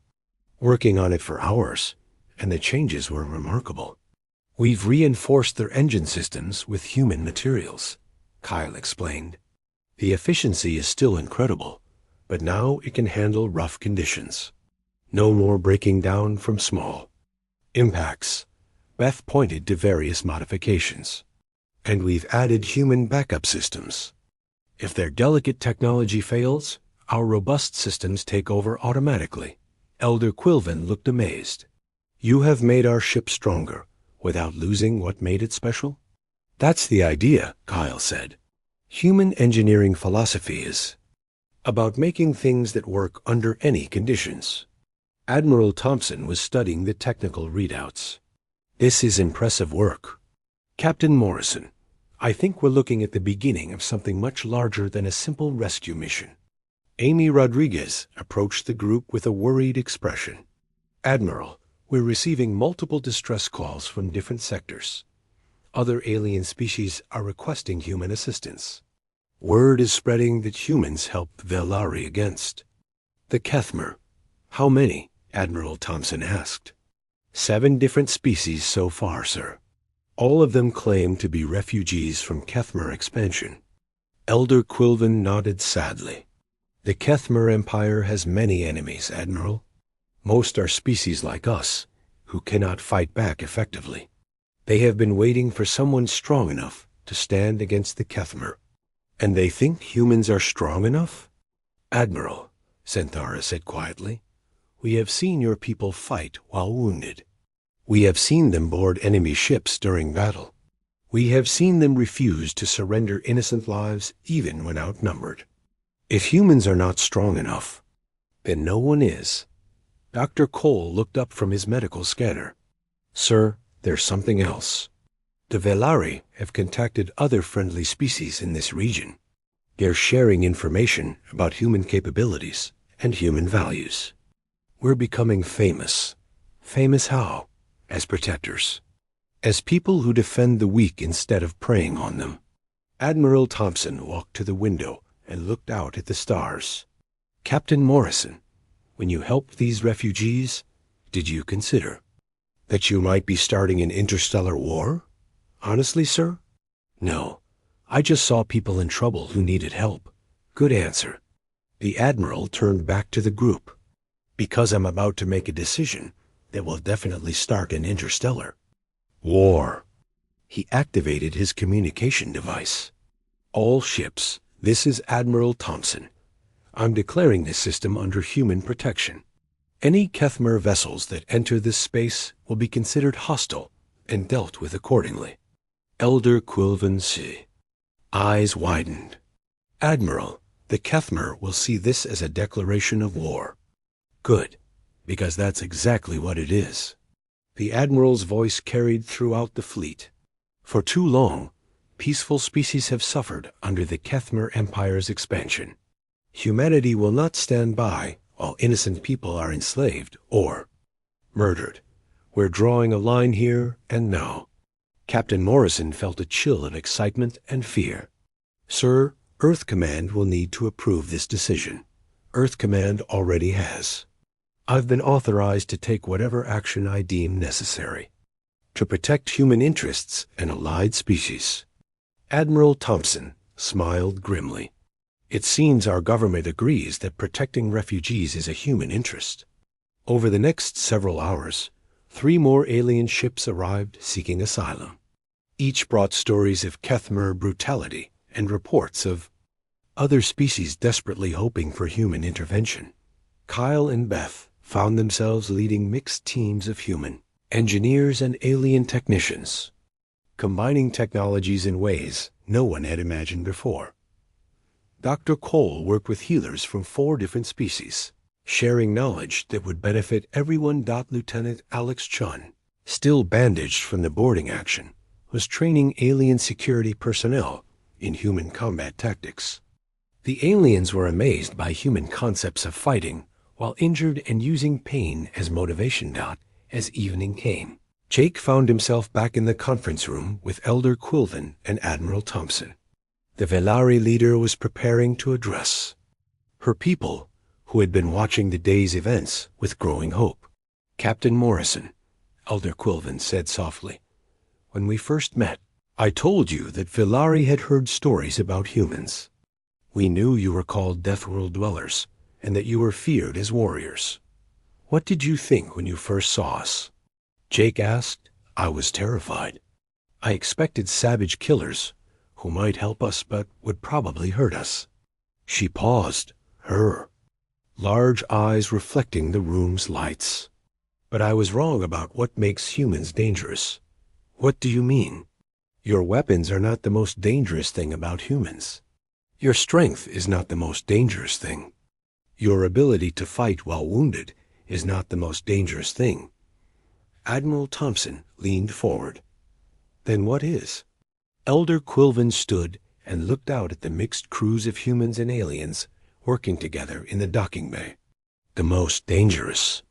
working on it for hours, and the changes were remarkable. We've reinforced their engine systems with human materials, Kyle explained. The efficiency is still incredible, but now it can handle rough conditions. No more breaking down from small impacts. Beth pointed to various modifications. And we've added human backup systems. If their delicate technology fails, our robust systems take over automatically. Elder Quilvin looked amazed. You have made our ship stronger without losing what made it special? That's the idea, Kyle said. Human engineering philosophy is about making things that work under any conditions. Admiral Thompson was studying the technical readouts. This is impressive work. Captain Morrison, I think we're looking at the beginning of something much larger than a simple rescue mission. Amy Rodriguez approached the group with a worried expression. Admiral, we're receiving multiple distress calls from different sectors. Other alien species are requesting human assistance. Word is spreading that humans helped Velari against the Kethmer. How many? Admiral Thompson asked. 7 different species so far, sir. All of them claim to be refugees from Kethmer expansion. Elder Quilvin nodded sadly. The Kethmer Empire has many enemies, Admiral. Most are species like us, who cannot fight back effectively. They have been waiting for someone strong enough to stand against the Kethmer. And they think humans are strong enough? Admiral, Zenthara said quietly, we have seen your people fight while wounded. We have seen them board enemy ships during battle. We have seen them refuse to surrender innocent lives even when outnumbered. If humans are not strong enough, then no one is. Dr. Cole looked up from his medical scanner. Sir, there's something else. The Velari have contacted other friendly species in this region. They're sharing information about human capabilities and human values. We're becoming famous. Famous how? As protectors. As people who defend the weak instead of preying on them. Admiral Thompson walked to the window and looked out at the stars. Captain Morrison, when you helped these refugees, did you consider that you might be starting an interstellar war? Honestly, sir? No. I just saw people in trouble who needed help. Good answer. The Admiral turned back to the group. Because I'm about to make a decision that will definitely start an interstellar war. He activated his communication device. All ships, this is Admiral Thompson. I'm declaring this system under human protection. Any Kethmer vessels that enter this space will be considered hostile and dealt with accordingly. Elder Quilvin C. Eyes widened. Admiral, the Kethmer will see this as a declaration of war. Good, because that's exactly what it is. The Admiral's voice carried throughout the fleet. For too long, peaceful species have suffered under the Kethmer Empire's expansion. Humanity will not stand by while innocent people are enslaved or murdered. We're drawing a line here and now. Captain Morrison felt a chill of excitement and fear. "Sir, Earth Command will need to approve this decision. Earth Command already has. I've been authorized to take whatever action I deem necessary to protect human interests and allied species." Admiral Thompson smiled grimly. "It seems our government agrees that protecting refugees is a human interest." Over the next several hours, 3 more alien ships arrived seeking asylum. Each brought stories of Kethmer brutality and reports of other species desperately hoping for human intervention. Kyle and Beth found themselves leading mixed teams of human engineers and alien technicians, combining technologies in ways no one had imagined before. Dr. Cole worked with healers from 4 different species, sharing knowledge that would benefit everyone. Lieutenant Alex Chun, still bandaged from the boarding action, was training alien security personnel in human combat tactics. The aliens were amazed by human concepts of fighting while injured and using pain as motivation. As evening came, Jake found himself back in the conference room with Elder Quilvin and Admiral Thompson. The Velari leader was preparing to address her people, who had been watching the day's events with growing hope. "Captain Morrison," Elder Quilvin said softly, "when we first met, I told you that Velari had heard stories about humans. We knew you were called Deathworld dwellers, and that you were feared as warriors. What did you think when you first saw us?" Jake asked. "I was terrified. I expected savage killers who might help us but would probably hurt us." She paused, her large eyes reflecting the room's lights. "But I was wrong about what makes humans dangerous." "What do you mean?" "Your weapons are not the most dangerous thing about humans. Your strength is not the most dangerous thing. Your ability to fight while wounded is not the most dangerous thing." Admiral Thompson leaned forward. "Then what is?" Elder Quilvin stood and looked out at the mixed crews of humans and aliens working together in the docking bay. "The most dangerous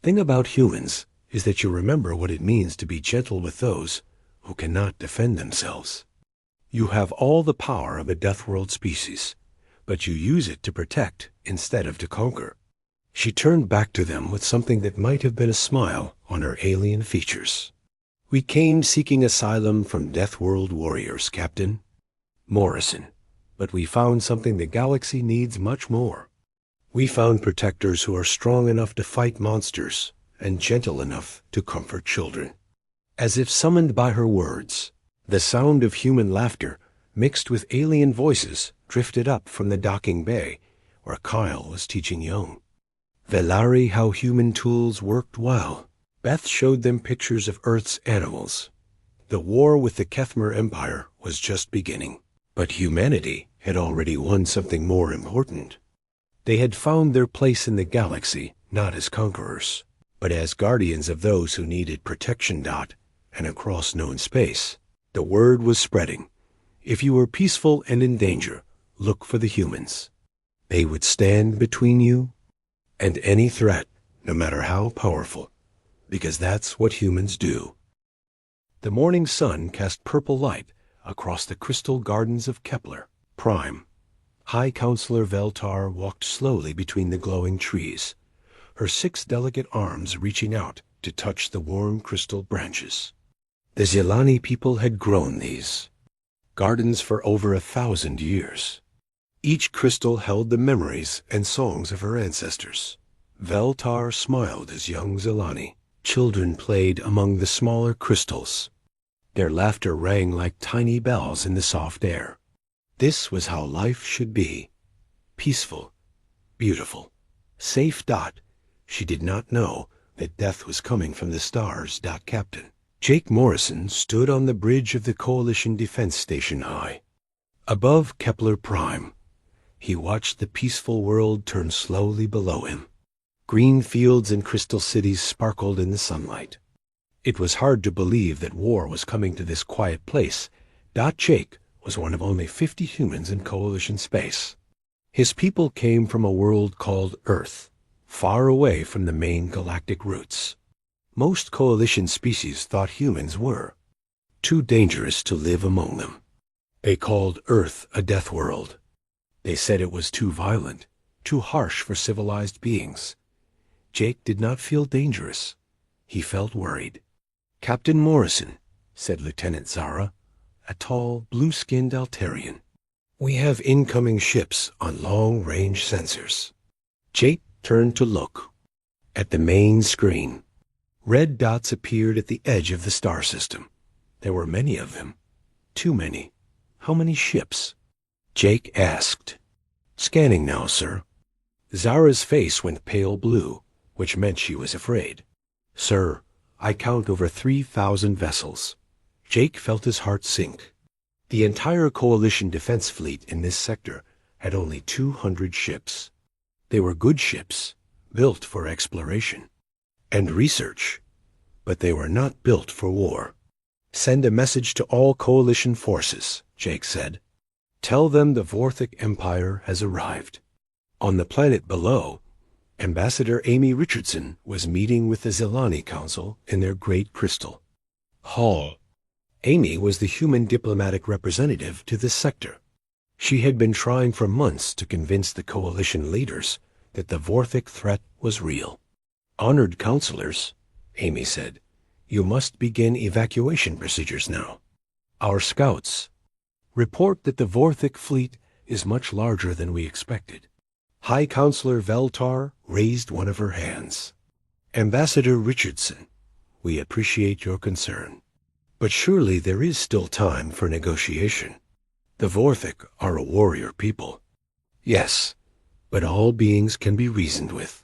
thing about humans is that you remember what it means to be gentle with those who cannot defend themselves. You have all the power of a Deathworld species, but you use it to protect instead of to conquer." She turned back to them with something that might have been a smile on her alien features. "We came seeking asylum from Deathworld warriors, Captain Morrison, but we found something the galaxy needs much more. We found protectors who are strong enough to fight monsters and gentle enough to comfort children." As if summoned by her words, the sound of human laughter mixed with alien voices drifted up from the docking bay where Kyle was teaching Young Velari how human tools worked well. Beth showed them pictures of Earth's animals. The war with the Kethmer Empire was just beginning, but humanity had already won something more important. They had found their place in the galaxy not as conquerors, but as guardians of those who needed protection. And across known space, the word was spreading. If you were peaceful and in danger, look for the humans. They would stand between you and any threat, no matter how powerful, because that's what humans do. The morning sun cast purple light across the crystal gardens of Kepler Prime. High Counselor Veltar walked slowly between the glowing trees, her 6 delicate arms reaching out to touch the warm crystal branches. The Zilani people had grown these gardens for over 1,000 years. Each crystal held the memories and songs of her ancestors. Veltar smiled as young Zilani children played among the smaller crystals. Their laughter rang like tiny bells in the soft air. This was how life should be. Peaceful, beautiful, safe. She did not know that death was coming from the stars. Captain Jake Morrison stood on the bridge of the Coalition Defense Station high above Kepler Prime. He watched the peaceful world turn slowly below him. Green fields and crystal cities sparkled in the sunlight. It was hard to believe that war was coming to this quiet place. Jake was one of only 50 humans in Coalition space. His people came from a world called Earth, far away from the main galactic routes. Most Coalition species thought humans were too dangerous to live among them. They called Earth a death world. They said it was too violent, too harsh for civilized beings. Jake did not feel dangerous. He felt worried. "Captain Morrison," said Lieutenant Zara, a tall, blue-skinned Altarian. "We have incoming ships on long-range sensors." Jake turned to look. At the main screen, red dots appeared at the edge of the star system. There were many of them. Too many. How many ships? Jake asked. "Scanning now, sir." Zara's face went pale blue, which meant she was afraid. "Sir, I count over 3,000 vessels." Jake felt his heart sink. The entire coalition defense fleet in this sector had only 200 ships. They were good ships, built for exploration and research, but they were not built for war. "Send a message to all coalition forces," Jake said. "Tell them the Vorthic Empire has arrived." On the planet below, Ambassador Amy Richardson was meeting with the Zelani Council in their Great Crystal Hall. Amy was the human diplomatic representative to this sector. She had been trying for months to convince the coalition leaders that the Vorthic threat was real. "Honored counselors," Amy said, "you must begin evacuation procedures now. Our scouts report that the Vorthic fleet is much larger than we expected." High Counselor Veltar raised one of her hands. "Ambassador Richardson, we appreciate your concern. But surely there is still time for negotiation. The Vorthic are a warrior people." "Yes, but all beings can be reasoned with."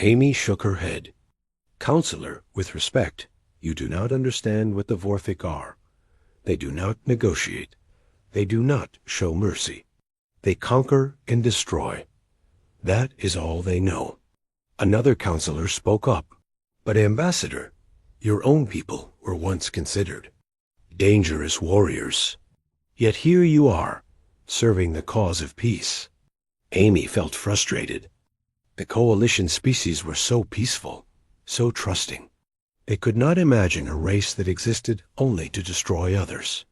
Amy shook her head. "Counselor, with respect, you do not understand what the Vorthic are. They do not negotiate. They do not show mercy. They conquer and destroy. That is all they know." Another counselor spoke up. "But Ambassador, your own people were once considered dangerous warriors. Yet here you are, serving the cause of peace." Amy felt frustrated. The coalition species were so peaceful, so trusting. They could not imagine a race that existed only to destroy others.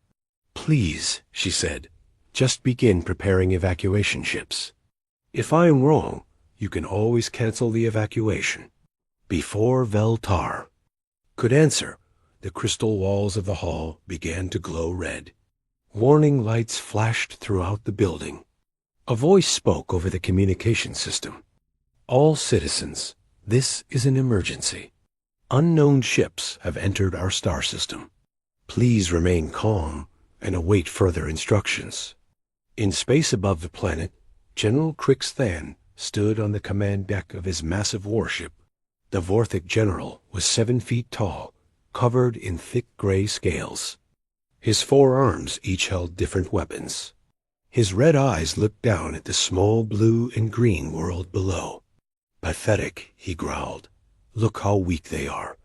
"Please," she said, "just begin preparing evacuation ships. If I am wrong, you can always cancel the evacuation." Before Veltar could answer, the crystal walls of the hall began to glow red. Warning lights flashed throughout the building. A voice spoke over the communication system. "All citizens, this is an emergency. Unknown ships have entered our star system. Please remain calm and await further instructions." In space above the planet, General Crix Than stood on the command deck of his massive warship. The Vorthic general was 7 feet tall, covered in thick gray scales. His 4 arms each held different weapons. His red eyes looked down at the small blue and green world below. "Pathetic," he growled. "Look how weak they are.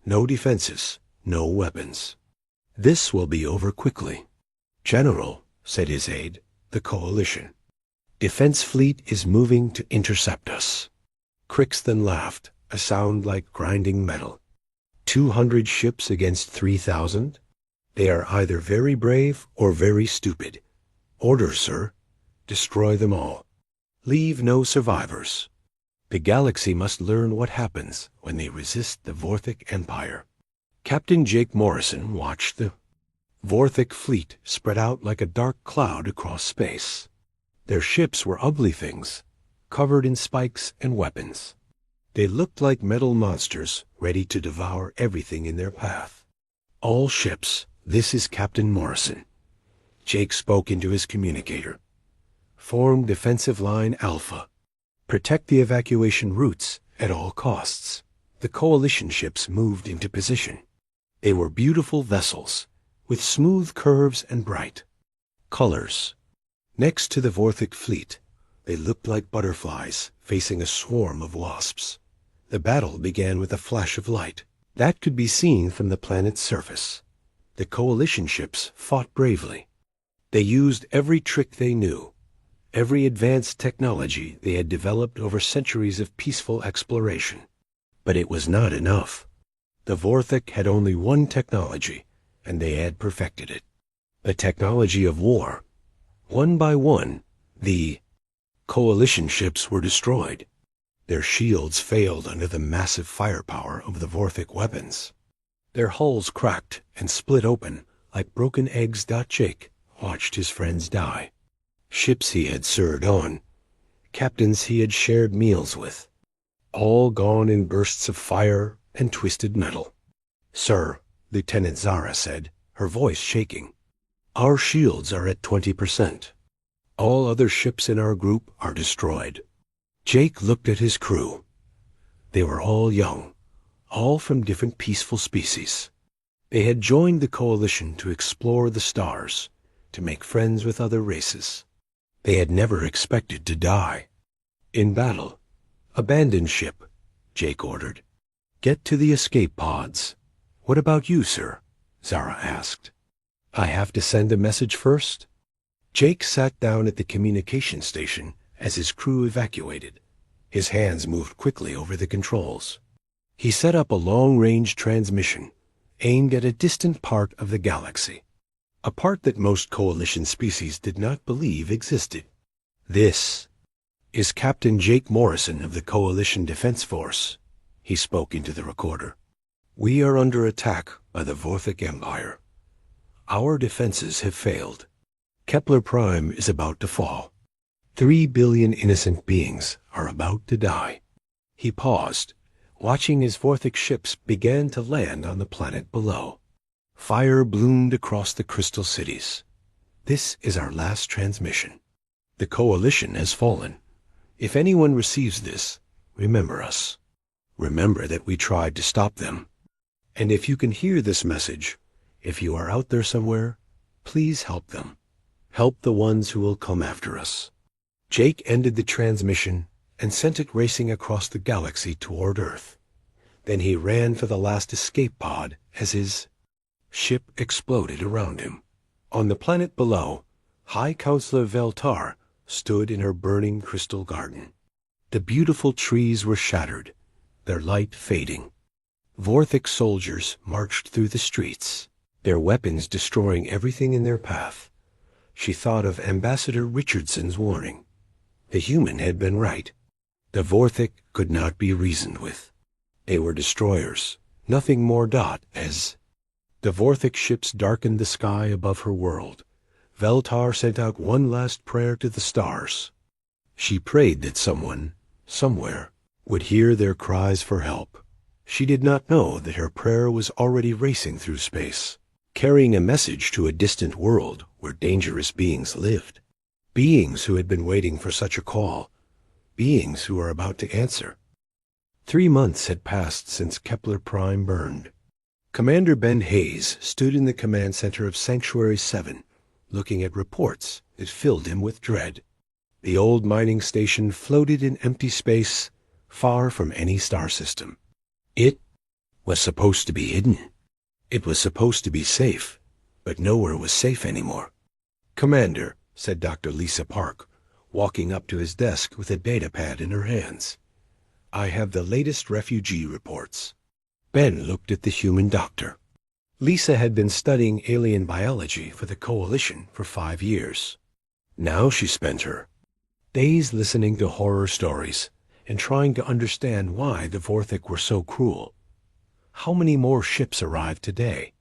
No defenses, no weapons. This will be over quickly." "General," said his aide, "the coalition defense fleet is moving to intercept us." Crixton laughed, a sound like grinding metal. 200 ships against 3,000? They are either very brave or very stupid. Orders, sir. Destroy them all. Leave no survivors. The galaxy must learn what happens when they resist the Vorthic Empire. Captain Jake Morrison watched the Vorthic fleet spread out like a dark cloud across space. Their ships were ugly things, covered in spikes and weapons. They looked like metal monsters ready to devour everything in their path. "All ships, this is Captain Morrison." Jake spoke into his communicator. "Form defensive line Alpha. Protect the evacuation routes at all costs." The coalition ships moved into position. They were beautiful vessels, with smooth curves and bright colors. Next to the Vorthic fleet, they looked like butterflies facing a swarm of wasps. The battle began with a flash of light that could be seen from the planet's surface. The coalition ships fought bravely. They used every trick they knew, every advanced technology they had developed over centuries of peaceful exploration. But it was not enough. The Vorthic had only one technology, and they had perfected it. The technology of war. One by one, the coalition ships were destroyed. Their shields failed under the massive firepower of the Vorthic weapons. Their hulls cracked and split open like broken eggs. Jake watched his friends die. Ships he had served on, captains he had shared meals with, all gone in bursts of fire and twisted metal. "Sir," Lieutenant Zara said, her voice shaking, "our shields are at 20%. All other ships in our group are destroyed." Jake looked at his crew. They were all young, all from different peaceful species. They had joined the coalition to explore the stars, to make friends with other races. They had never expected to die. In battle, "Abandon ship," Jake ordered. "Get to the escape pods." "What about you, sir?" Zara asked. "I have to send a message first?" Jake sat down at the communication station as his crew evacuated. His hands moved quickly over the controls. He set up a long-range transmission aimed at a distant part of the galaxy, a part that most coalition species did not believe existed. "This is Captain Jake Morrison of the Coalition Defense Force," he spoke into the recorder. "We are under attack by the Vorthic Empire. Our defenses have failed. Kepler Prime is about to fall. 3 billion innocent beings are about to die." He paused, watching as Vorthic ships began to land on the planet below. Fire bloomed across the crystal cities. "This is our last transmission. The coalition has fallen. If anyone receives this, remember us. Remember that we tried to stop them. And if you can hear this message, if you are out there somewhere, please help them. Help the ones who will come after us." Jake ended the transmission and sent it racing across the galaxy toward Earth. Then he ran for the last escape pod as his ship exploded around him. On the planet below, High Counselor Veltar stood in her burning crystal garden. The beautiful trees were shattered, their light fading. Vorthic soldiers marched through the streets, their weapons destroying everything in their path. She thought of Ambassador Richardson's warning. The human had been right. The Vorthic could not be reasoned with. They were destroyers, nothing more. As the Vorthic ships darkened the sky above her world, Veltar sent out one last prayer to the stars. She prayed that someone, somewhere, would hear their cries for help. She did not know that her prayer was already racing through space, carrying a message to a distant world where dangerous beings lived. Beings who had been waiting for such a call. Beings who are about to answer. 3 months had passed since Kepler Prime burned. Commander Ben Hayes stood in the command center of Sanctuary 7, looking at reports that filled him with dread. The old mining station floated in empty space, far from any star system. It was supposed to be hidden. It was supposed to be safe, but nowhere was safe anymore. "Commander," said Dr. Lisa Park, walking up to his desk with a data pad in her hands, "I have the latest refugee reports." Ben looked at the human doctor. Lisa had been studying alien biology for the Coalition for 5 years. Now she spent her days listening to horror stories and trying to understand why the Vorthic were so cruel. How many more ships arrived today?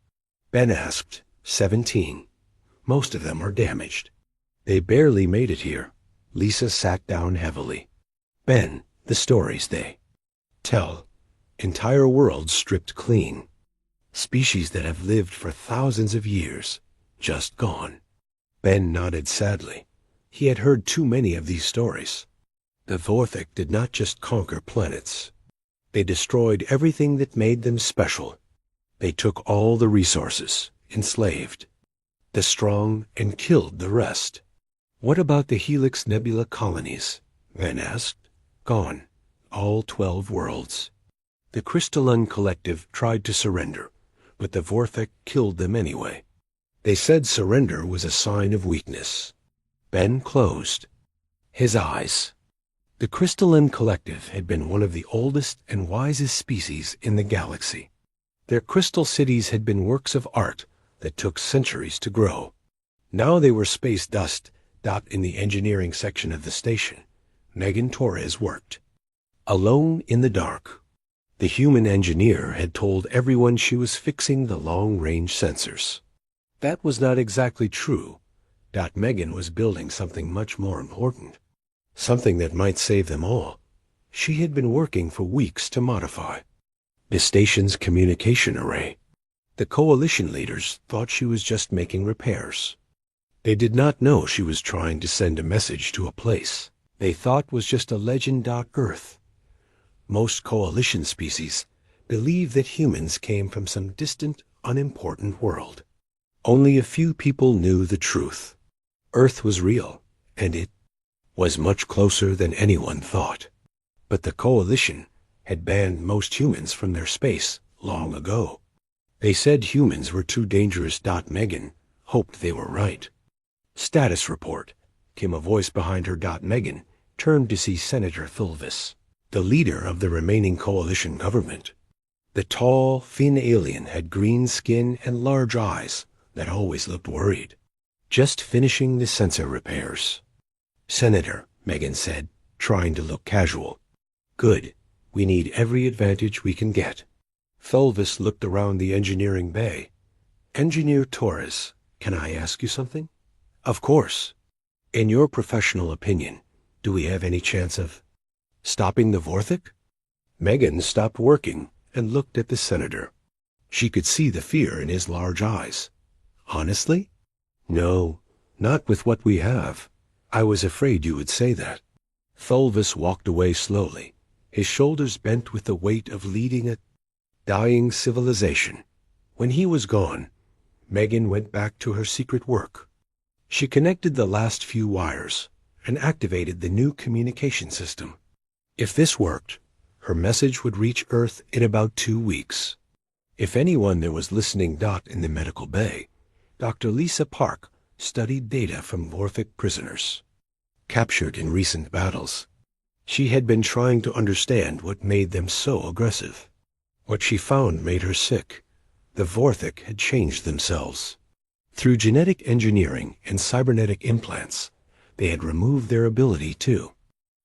Ben asked. 17. Most of them are damaged. They barely made it here. Lisa sat down heavily. Ben, the stories they tell. Entire worlds stripped clean. Species that have lived for thousands of years, just gone. Ben nodded sadly. He had heard too many of these stories. The Vorthic did not just conquer planets. They destroyed everything that made them special. They took all the resources, enslaved the strong, and killed the rest. "What about the Helix Nebula colonies?" Ben asked. "Gone. All 12 worlds. The Crystalline Collective tried to surrender, but the Vorthic killed them anyway. They said surrender was a sign of weakness." Ben closed his eyes. The Crystalline Collective had been one of the oldest and wisest species in the galaxy. Their crystal cities had been works of art that took centuries to grow. Now they were space dust. In the engineering section of the station, Megan Torres worked. Alone in the dark, the human engineer had told everyone she was fixing the long-range sensors. That was not exactly true. Megan was building something much more important, something that might save them all. She had been working for weeks to modify the station's communication array. The coalition leaders thought she was just making repairs. They did not know she was trying to send a message to a place they thought was just a legend. Earth. Most coalition species believe that humans came from some distant, unimportant world. Only a few people knew the truth. Earth was real, and it was much closer than anyone thought. But the coalition had banned most humans from their space long ago. They said humans were too dangerous. Megan hoped they were right. Status report, came a voice behind her. Megan turned to see Senator Thulvis, the leader of the remaining coalition government. The tall, thin alien had green skin and large eyes that always looked worried. Just finishing the sensor repairs. Senator, Megan said, trying to look casual. Good. We need every advantage we can get. Thulvis looked around the engineering bay. Engineer Torres, can I ask you something? Of course. In your professional opinion, do we have any chance of stopping the Vorthik? Megan stopped working and looked at the senator. She could see the fear in his large eyes. Honestly? No, not with what we have. I was afraid you would say that. Thulvis walked away slowly, his shoulders bent with the weight of leading a dying civilization. When he was gone, Megan went back to her secret work. She connected the last few wires and activated the new communication system. If this worked, her message would reach Earth in about 2 weeks. If anyone there was listening. In the medical bay, Dr. Lisa Park studied data from Vorthik prisoners, captured in recent battles. She had been trying to understand what made them so aggressive. What she found made her sick. The Vorthik had changed themselves. Through genetic engineering and cybernetic implants, they had removed their ability to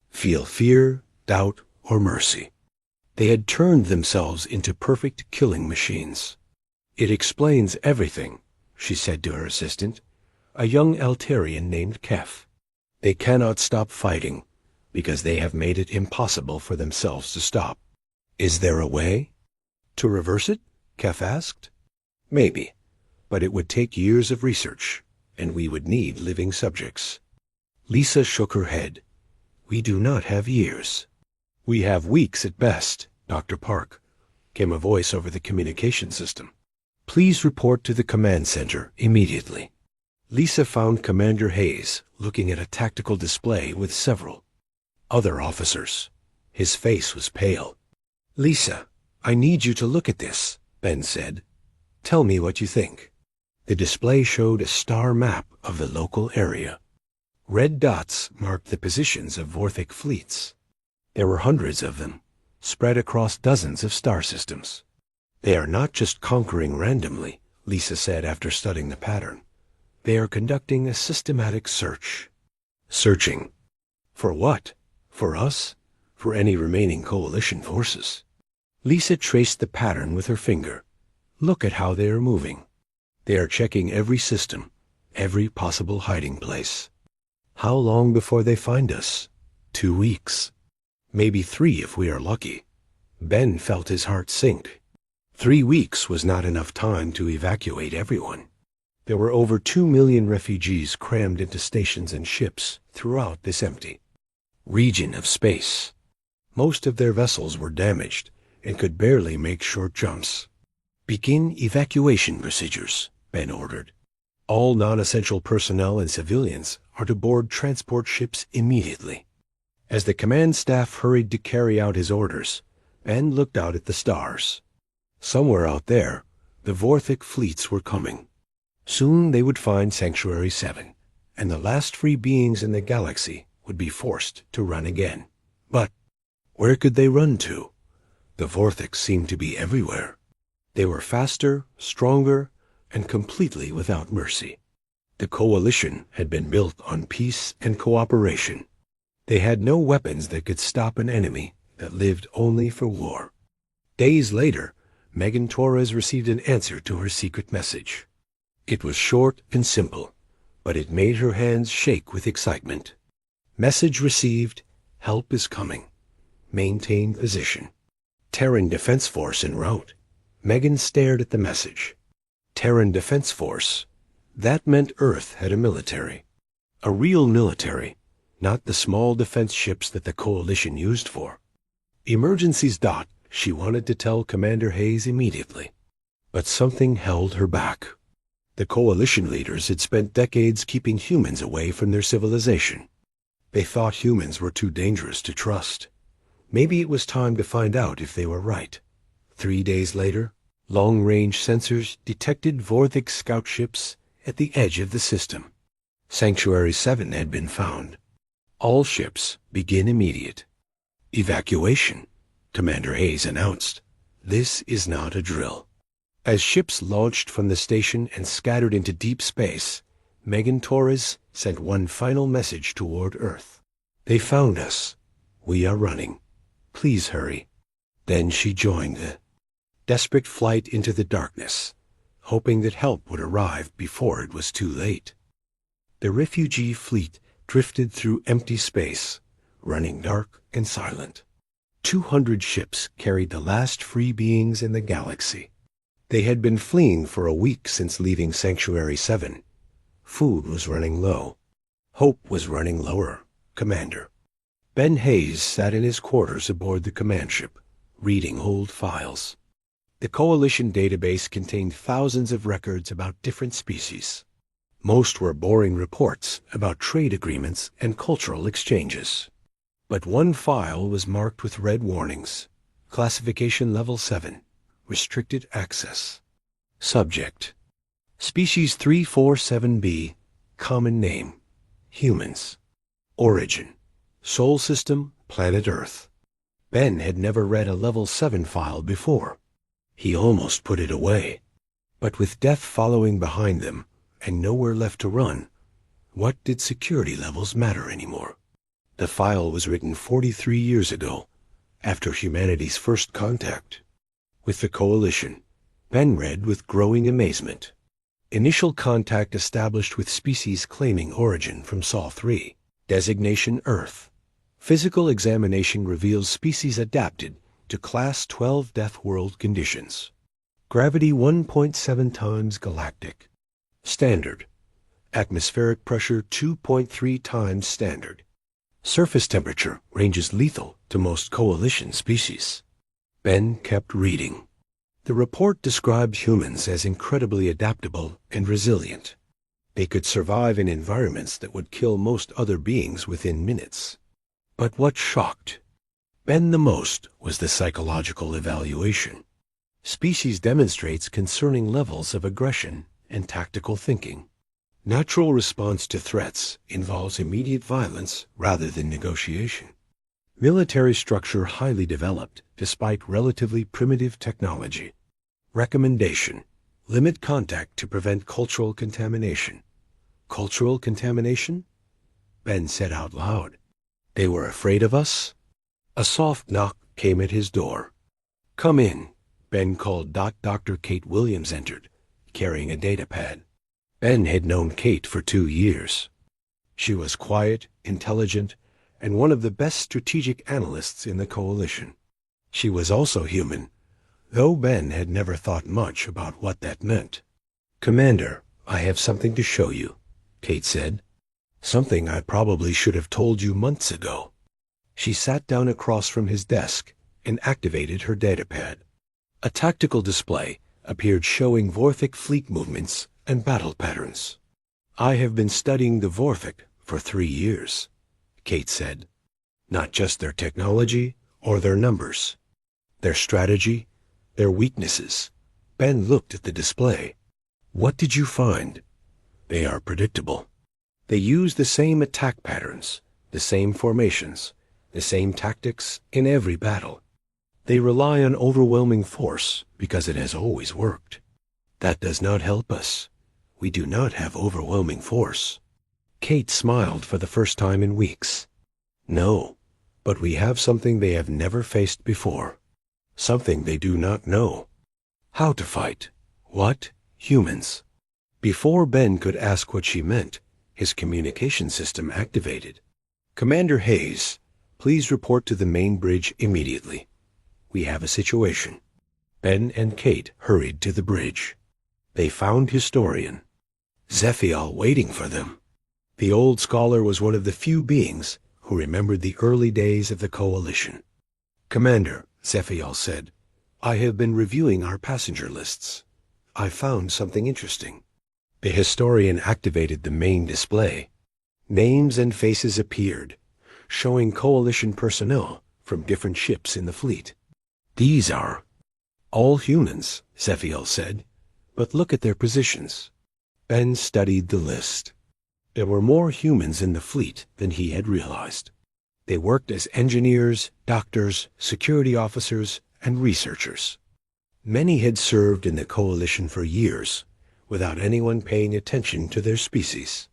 feel fear, doubt, or mercy. They had turned themselves into perfect killing machines. It explains everything, she said to her assistant, a young Altarian named Kef. They cannot stop fighting because they have made it impossible for themselves to stop. Is there a way to reverse it? Kef asked. Maybe. But it would take years of research, and we would need living subjects. Lisa shook her head. We do not have years. We have weeks at best, Dr. Park, came a voice over the communication system. Please report to the command center immediately. Lisa found Commander Hayes looking at a tactical display with several other officers. His face was pale. Lisa, I need you to look at this, Ben said. Tell me what you think. The display showed a star map of the local area. Red dots marked the positions of Vorthik fleets. There were hundreds of them, spread across dozens of star systems. They are not just conquering randomly, Lisa said after studying the pattern. They are conducting a systematic search. Searching. For what? For us? For any remaining coalition forces? Lisa traced the pattern with her finger. Look at how they are moving. They are checking every system, every possible hiding place. How long before they find us? 2 weeks. Maybe 3 if we are lucky. Ben felt his heart sink. 3 weeks was not enough time to evacuate everyone. There were over 2 million refugees crammed into stations and ships throughout this empty region of space. Most of their vessels were damaged and could barely make short jumps. Begin evacuation procedures, Ben ordered. All non-essential personnel and civilians are to board transport ships immediately. As the command staff hurried to carry out his orders, Ben looked out at the stars. Somewhere out there, the Vorthik fleets were coming. Soon they would find Sanctuary 7, and the last free beings in the galaxy would be forced to run again. But where could they run to? The Vorthik seemed to be everywhere. They were faster, stronger, and completely without mercy. The coalition had been built on peace and cooperation. They had no weapons that could stop an enemy that lived only for war. Days later, Megan Torres received an answer to her secret message. It was short and simple, but it made her hands shake with excitement. Message received, help is coming. Maintain position. Terran Defense Force en route. Megan stared at the message. Terran Defense Force. That meant Earth had a military. A real military, not the small defense ships that the coalition used for. Emergencies. She wanted to tell Commander Hayes immediately. But something held her back. The coalition leaders had spent decades keeping humans away from their civilization. They thought humans were too dangerous to trust. Maybe it was time to find out if they were right. 3 days later, long-range sensors detected Vorthik scout ships at the edge of the system. Sanctuary 7 had been found. All ships begin immediate evacuation, Commander Hayes announced. This is not a drill. As ships launched from the station and scattered into deep space, Megan Torres sent one final message toward Earth. They found us. We are running. Please hurry. Then she joined the desperate flight into the darkness, hoping that help would arrive before it was too late. The refugee fleet drifted through empty space, running dark and silent. 200 ships carried the last free beings in the galaxy. They had been fleeing for a week since leaving Sanctuary 7. Food was running low. Hope was running lower, Commander. Ben Hayes sat in his quarters aboard the command ship, reading old files. The Coalition database contained thousands of records about different species. Most were boring reports about trade agreements and cultural exchanges. But one file was marked with red warnings. Classification Level 7. Restricted access. Subject: Species 347b. Common name: humans. Origin: Sol system, planet Earth. Ben had never read a Level 7 file before. He almost put it away. But with death following behind them, and nowhere left to run, what did security levels matter anymore? The file was written 43 years ago, after humanity's first contact with the Coalition. Ben read with growing amazement. Initial contact established with species claiming origin from Sol 3. Designation Earth. Physical examination reveals species adapted to Class 12 Deathworld conditions. Gravity 1.7 times galactic. Standard. Atmospheric pressure 2.3 times standard. Surface temperature ranges lethal to most Coalition species. Ben kept reading. The report describes humans as incredibly adaptable and resilient. They could survive in environments that would kill most other beings within minutes. But what shocked Ben the most was the psychological evaluation. Species demonstrates concerning levels of aggression and tactical thinking. Natural response to threats involves immediate violence rather than negotiation. Military structure highly developed despite relatively primitive technology. Recommendation: limit contact to prevent cultural contamination. Cultural contamination? Ben said out loud. They were afraid of us? A soft knock came at his door. Come in, Ben called. Dr. Kate Williams entered, carrying a datapad. Ben had known Kate for 2 years. She was quiet, intelligent, and one of the best strategic analysts in the Coalition. She was also human, though Ben had never thought much about what that meant. Commander, I have something to show you, Kate said. Something I probably should have told you months ago. She sat down across from his desk and activated her datapad. A tactical display appeared showing Vorthik fleet movements and battle patterns. I have been studying the Vorthik for 3 years, Kate said. Not just their technology or their numbers. Their strategy, their weaknesses. Ben looked at the display. What did you find? They are predictable. They use the same attack patterns, the same formations, the same tactics in every battle. They rely on overwhelming force because it has always worked. That does not help us. We do not have overwhelming force. Kate smiled for the first time in weeks. No, but we have something they have never faced before. Something they do not know. How to fight. What? Humans. Before Ben could ask what she meant, his communication system activated. Commander Hayes, please report to the main bridge immediately. We have a situation. Ben and Kate hurried to the bridge. They found Historian, Zephiel, waiting for them. The old scholar was one of the few beings who remembered the early days of the Coalition. Commander, Zephiel said, I have been reviewing our passenger lists. I found something interesting. The Historian activated the main display. Names and faces appeared, showing Coalition personnel from different ships in the fleet. These are all humans, Zephiel said, but look at their positions. Ben studied the list. There were more humans in the fleet than he had realized. They worked as engineers, doctors, security officers, and researchers. Many had served in the Coalition for years, without anyone paying attention to their species.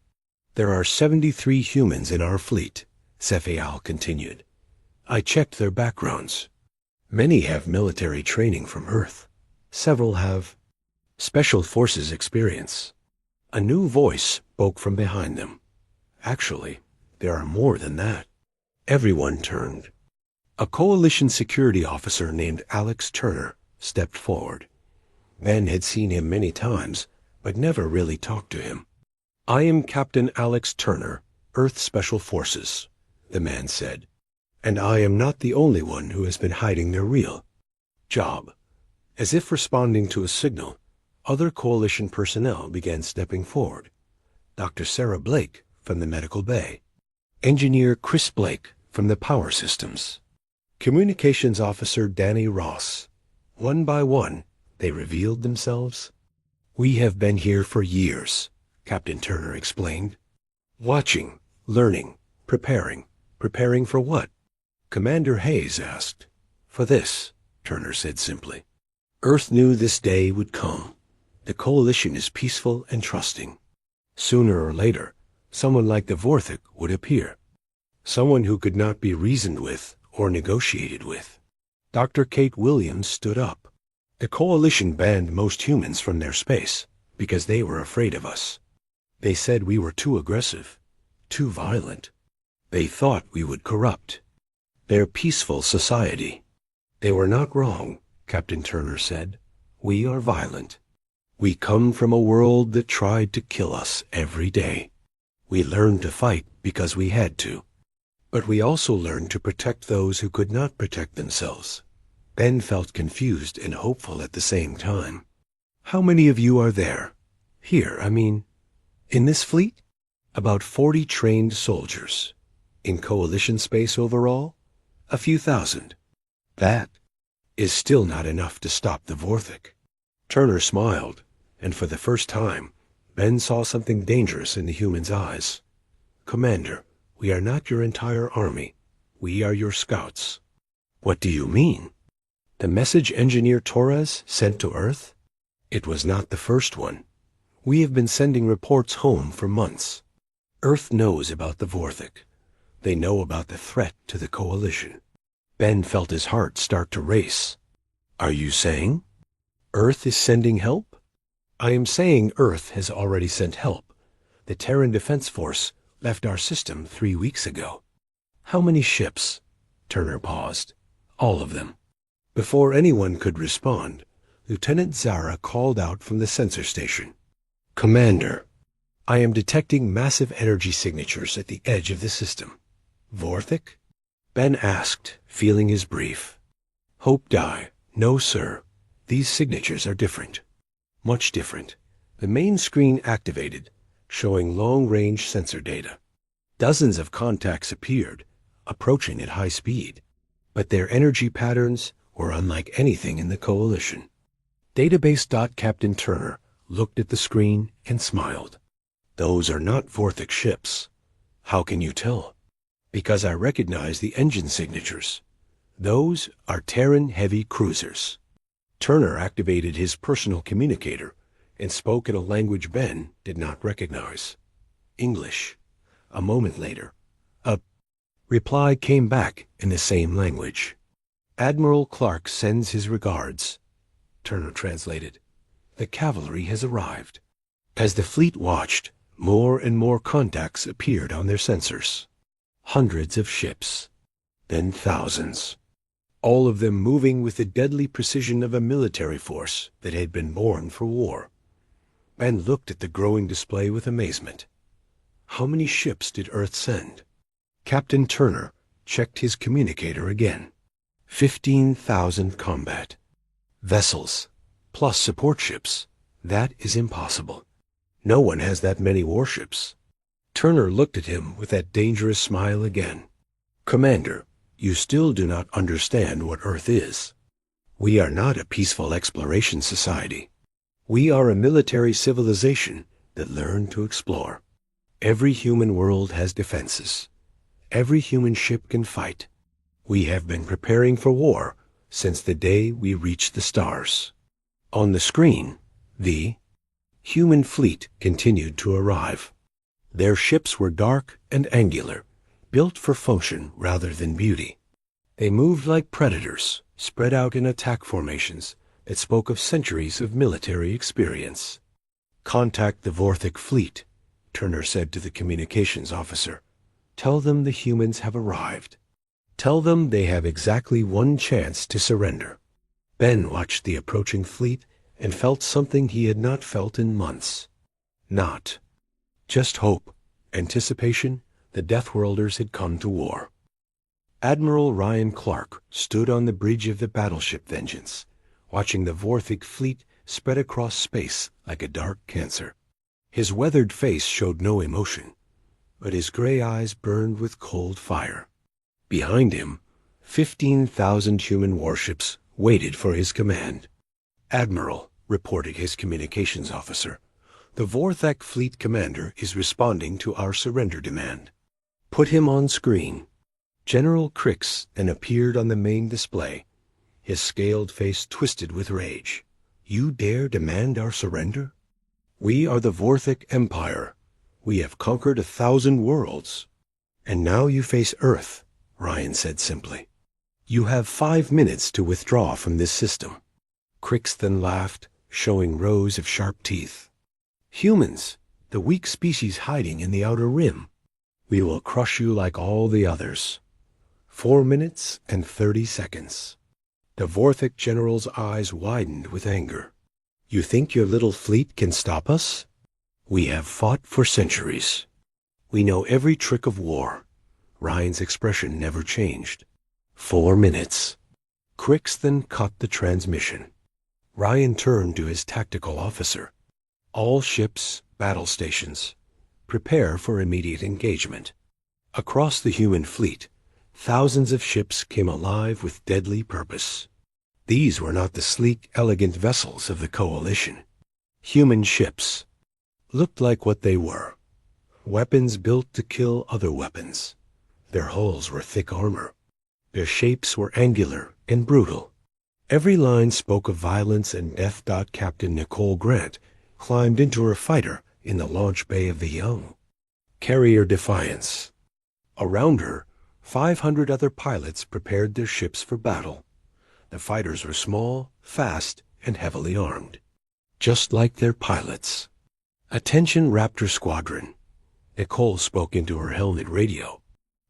There are 73 humans in our fleet, Zephiel continued. I checked their backgrounds. Many have military training from Earth. Several have Special Forces experience. A new voice spoke from behind them. Actually, there are more than that. Everyone turned. A Coalition security officer named Alex Turner stepped forward. Ben had seen him many times, but never really talked to him. I am Captain Alex Turner, Earth Special Forces, the man said. And I am not the only one who has been hiding their real job. As if responding to a signal, other Coalition personnel began stepping forward. Dr. Sarah Blake from the medical bay. Engineer Chris Blake from the power systems. Communications Officer Danny Ross. One by one, they revealed themselves. We have been here for years, Captain Turner explained. Watching, learning, preparing. Preparing for what? Commander Hayes asked. For this, Turner said simply. Earth knew this day would come. The Coalition is peaceful and trusting. Sooner or later, someone like the Vorthik would appear. Someone who could not be reasoned with or negotiated with. Dr. Kate Williams stood up. The Coalition banned most humans from their space because they were afraid of us. They said we were too aggressive, too violent. They thought we would corrupt their peaceful society. They were not wrong, Captain Turner said. We are violent. We come from a world that tried to kill us every day. We learned to fight because we had to. But we also learned to protect those who could not protect themselves. Ben felt confused and hopeful at the same time. How many of you are there? Here, in this fleet? About 40 trained soldiers. In Coalition space overall? A few thousand. That is still not enough to stop the Vorthik. Turner smiled, and for the first time, Ben saw something dangerous in the human's eyes. Commander, we are not your entire army. We are your scouts. What do you mean? The message Engineer Torres sent to Earth? It was not the first one. We have been sending reports home for months. Earth knows about the Vorthik. They know about the threat to the Coalition. Ben felt his heart start to race. Are you saying Earth is sending help? I am saying Earth has already sent help. The Terran Defense Force left our system 3 weeks ago. How many ships? Turner paused. All of them. Before anyone could respond, Lieutenant Zara called out from the sensor station. Commander, I am detecting massive energy signatures at the edge of the system. Vorthik? Ben asked, feeling his brief. Hope die. No, sir. These signatures are different. Much different. The main screen activated, showing long-range sensor data. Dozens of contacts appeared, approaching at high speed. But their energy patterns were unlike anything in the Coalition. Database. Captain Turner looked at the screen and smiled. Those are not Vorthik ships. How can you tell? Because I recognize the engine signatures. Those are Terran heavy cruisers. Turner activated his personal communicator and spoke in a language Ben did not recognize. English. A moment later, a reply came back in the same language. Admiral Clark sends his regards. Turner translated. The cavalry has arrived. As the fleet watched, more and more contacts appeared on their sensors. Hundreds of ships, then thousands, all of them moving with the deadly precision of a military force that had been born for war. Ben looked at the growing display with amazement. How many ships did Earth send? Captain Turner checked his communicator again. 15,000 combat vessels, plus support ships. That is impossible. No one has that many warships. Turner looked at him with that dangerous smile again. Commander, you still do not understand what Earth is. We are not a peaceful exploration society. We are a military civilization that learned to explore. Every human world has defenses. Every human ship can fight. We have been preparing for war since the day we reached the stars. On the screen, the human fleet continued to arrive. Their ships were dark and angular, built for function rather than beauty. They moved like predators, spread out in attack formations that spoke of centuries of military experience. Contact the Vorthic fleet, Turner said to the communications officer. Tell them the humans have arrived. Tell them they have exactly one chance to surrender. Ben watched the approaching fleet and felt something he had not felt in months. Not just hope, anticipation. The Deathworlders had come to war. Admiral Ryan Clark stood on the bridge of the battleship Vengeance, watching the Vorthic fleet spread across space like a dark cancer. His weathered face showed no emotion, but his gray eyes burned with cold fire. Behind him, 15,000 human warships waited for his command. Admiral, reported his communications officer, the Vorthak fleet commander is responding to our surrender demand. Put him on screen. General Crix then appeared on the main display, his scaled face twisted with rage. You dare demand our surrender? We are the Vorthic Empire. We have conquered 1,000 worlds. And now you face Earth, Ryan said simply. You have 5 minutes to withdraw from this system. Crix then laughed, showing rows of sharp teeth. Humans, the weak species hiding in the outer rim. We will crush you like all the others. 4 minutes and 30 seconds. The Vorthic general's eyes widened with anger. You think your little fleet can stop us? We have fought for centuries. We know every trick of war. Ryan's expression never changed. 4 minutes. Crix then cut the transmission. Ryan turned to his tactical officer. All ships, battle stations, prepare for immediate engagement. Across the human fleet, thousands of ships came alive with deadly purpose. These were not the sleek, elegant vessels of the Coalition. Human ships looked like what they were. Weapons built to kill other weapons. Their hulls were thick armor. Their shapes were angular and brutal. Every line spoke of violence and death. Captain Nicole Grant climbed into her fighter in the launch bay of the Young Carrier Defiance. Around her, 500 other pilots prepared their ships for battle. The fighters were small, fast, and heavily armed, just like their pilots. Attention Raptor Squadron. Nicole spoke into her helmet radio.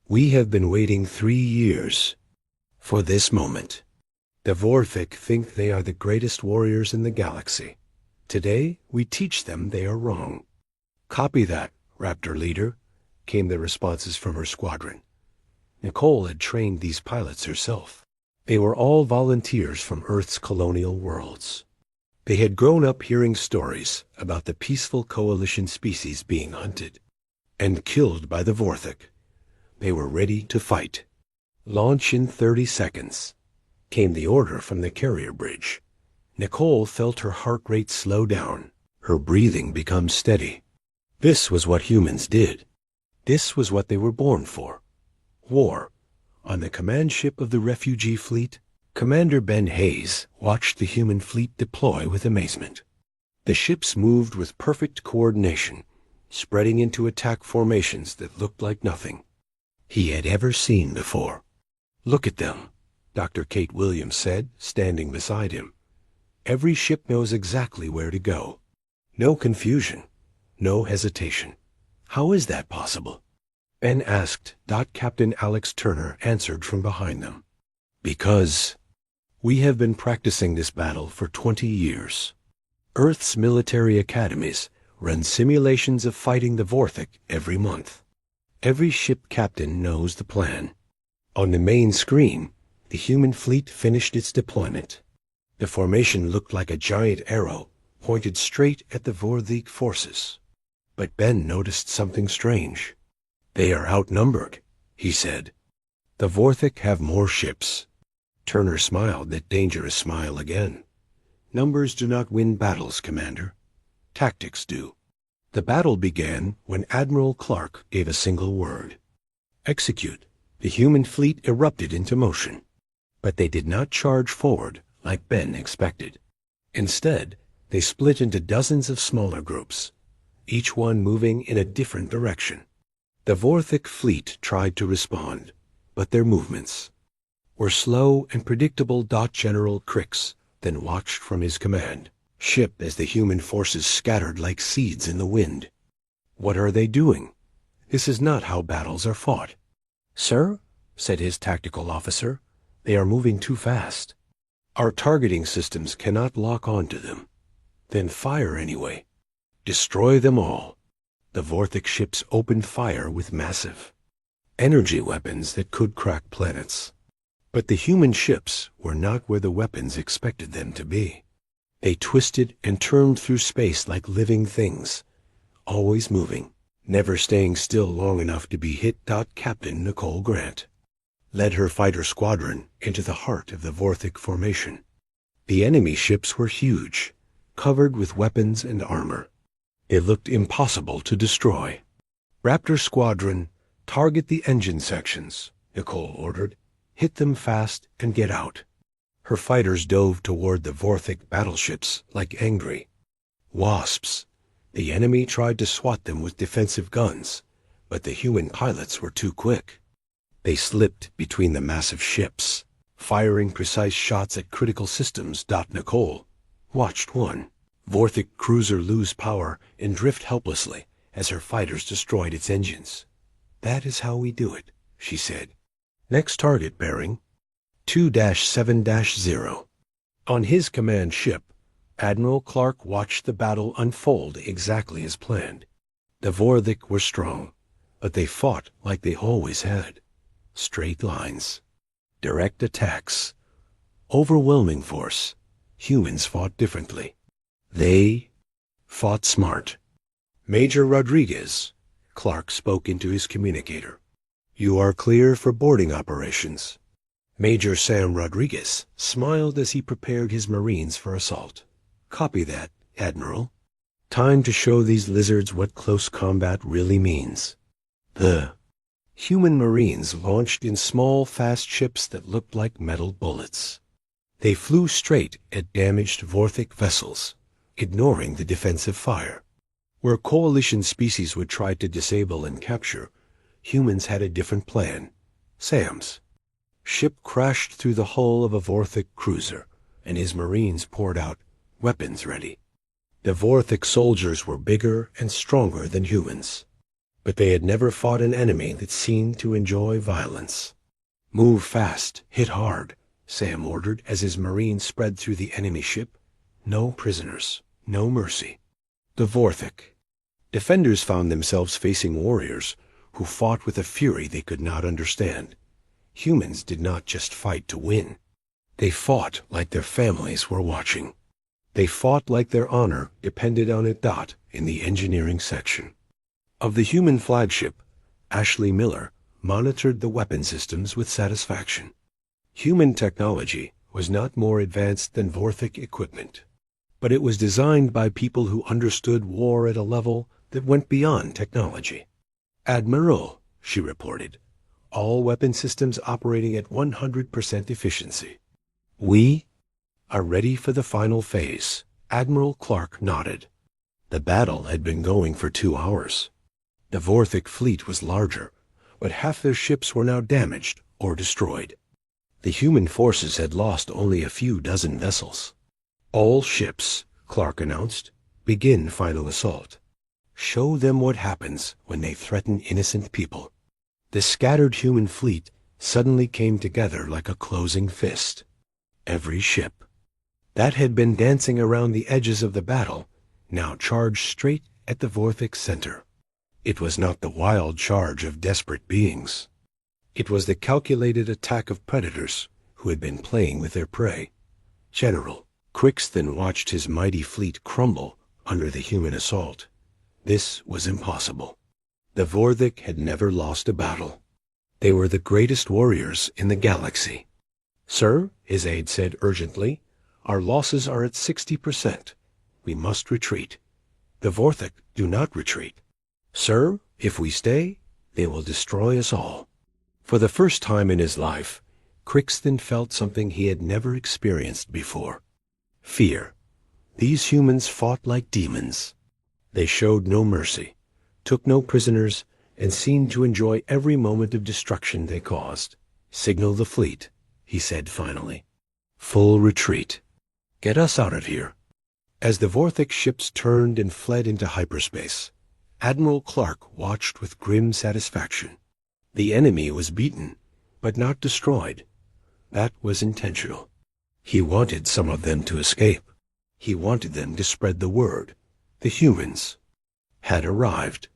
We have been waiting 3 years for this moment. The Vorthic think they are the greatest warriors in the galaxy. Today, we teach them they are wrong. Copy that, Raptor Leader, came the responses from her squadron. Nicole had trained these pilots herself. They were all volunteers from Earth's colonial worlds. They had grown up hearing stories about the peaceful Coalition species being hunted and killed by the Vorthic. They were ready to fight. Launch in 30 seconds, came the order from the carrier bridge. Nicole felt her heart rate slow down, her breathing become steady. This was what humans did. This was what they were born for. War. On the command ship of the refugee fleet, Commander Ben Hayes watched the human fleet deploy with amazement. The ships moved with perfect coordination, spreading into attack formations that looked like nothing he had ever seen before. "Look at them," Dr. Kate Williams said, standing beside him. "Every ship knows exactly where to go. No confusion, no hesitation. How is that possible?" Ben asked. Captain Alex Turner answered from behind them. "Because we have been practicing this battle for 20 years. Earth's military academies run simulations of fighting the Vorthik every month. Every ship captain knows the plan. On the main screen, the human fleet finished its deployment. The formation looked like a giant arrow pointed straight at the Vorthik forces. But Ben noticed something strange. "They are outnumbered," he said. "The Vorthik have more ships." Turner smiled that dangerous smile again. "Numbers do not win battles, Commander. Tactics do." The battle began when Admiral Clark gave a single word. "Execute." The human fleet erupted into motion. But they did not charge forward like Ben expected. Instead, they split into dozens of smaller groups, each one moving in a different direction. The Vorthik fleet tried to respond, but their movements were slow and predictable. General Crix then watched from his command ship as the human forces scattered like seeds in the wind. "What are they doing? This is not how battles are fought." "Sir," said his tactical officer, "they are moving too fast. Our targeting systems cannot lock onto them." "Then fire anyway. Destroy them all." The Vorthik ships opened fire with massive energy weapons that could crack planets. But the human ships were not where the weapons expected them to be. They twisted and turned through space like living things, always moving, never staying still long enough to be hit. Captain Nicole Grant led her fighter squadron into the heart of the Vorthik formation. The enemy ships were huge, covered with weapons and armor. It looked impossible to destroy. "Raptor Squadron, target the engine sections," Nicole ordered. "Hit them fast and get out." Her fighters dove toward the Vorthik battleships like angry wasps. The enemy tried to swat them with defensive guns, but the human pilots were too quick. They slipped between the massive ships, firing precise shots at critical systems. Nicole watched one Vorthik cruiser lose power and drift helplessly as her fighters destroyed its engines. "That is how we do it," she said. "Next target bearing 2-7-0. On his command ship, Admiral Clark watched the battle unfold exactly as planned. The Vorthik were strong, but they fought like they always had. Straight lines, direct attacks, overwhelming force. Humans fought differently. They fought smart. "Major Rodriguez," Clark spoke into his communicator. "You are clear for boarding operations." Major Sam Rodriguez smiled as he prepared his Marines for assault. "Copy that, Admiral. Time to show these lizards what close combat really means." The human Marines launched in small, fast ships that looked like metal bullets. They flew straight at damaged Vorthik vessels, ignoring the defensive fire. Where coalition species would try to disable and capture, humans had a different plan. Sam's ship crashed through the hull of a Vorthik cruiser, and his Marines poured out, weapons ready. The Vorthik soldiers were bigger and stronger than humans, but they had never fought an enemy that seemed to enjoy violence. "Move fast, hit hard," Sam ordered as his Marines spread through the enemy ship. No prisoners, no mercy. The Vorthik defenders found themselves facing warriors who fought with a fury they could not understand. Humans did not just fight to win. They fought like their families were watching. They fought like their honor depended on it. In the engineering section of the human flagship, Ashley Miller monitored the weapon systems with satisfaction. Human technology was not more advanced than Vorthik equipment, but it was designed by people who understood war at a level that went beyond technology. "Admiral," she reported, "all weapon systems operating at 100% efficiency. We are ready for the final phase." Admiral Clark nodded. The battle had been going for 2 hours. The Vorthic fleet was larger, but half their ships were now damaged or destroyed. The human forces had lost only a few dozen vessels. All ships, Clark announced, begin final assault. Show them what happens when they threaten innocent people. The scattered human fleet suddenly came together like a closing fist. Every ship that had been dancing around the edges of the battle now charged straight at the Vorthic center. It was not the wild charge of desperate beings. It was the calculated attack of predators who had been playing with their prey. General Crixton watched his mighty fleet crumble under the human assault. This was impossible. The Vorthic had never lost a battle. They were the greatest warriors in the galaxy. "Sir," his aide said urgently, "our losses are at 60%. We must retreat. The Vorthic do not retreat. Sir, if we stay, they will destroy us all." For the first time in his life, Crixton felt something he had never experienced before. Fear. These humans fought like demons. They showed no mercy, took no prisoners, and seemed to enjoy every moment of destruction they caused. "Signal the fleet," he said finally. "Full retreat. Get us out of here." As the Vorthic ships turned and fled into hyperspace, Admiral Clark watched with grim satisfaction. The enemy was beaten, but not destroyed. That was intentional. He wanted some of them to escape. He wanted them to spread the word. The humans had arrived.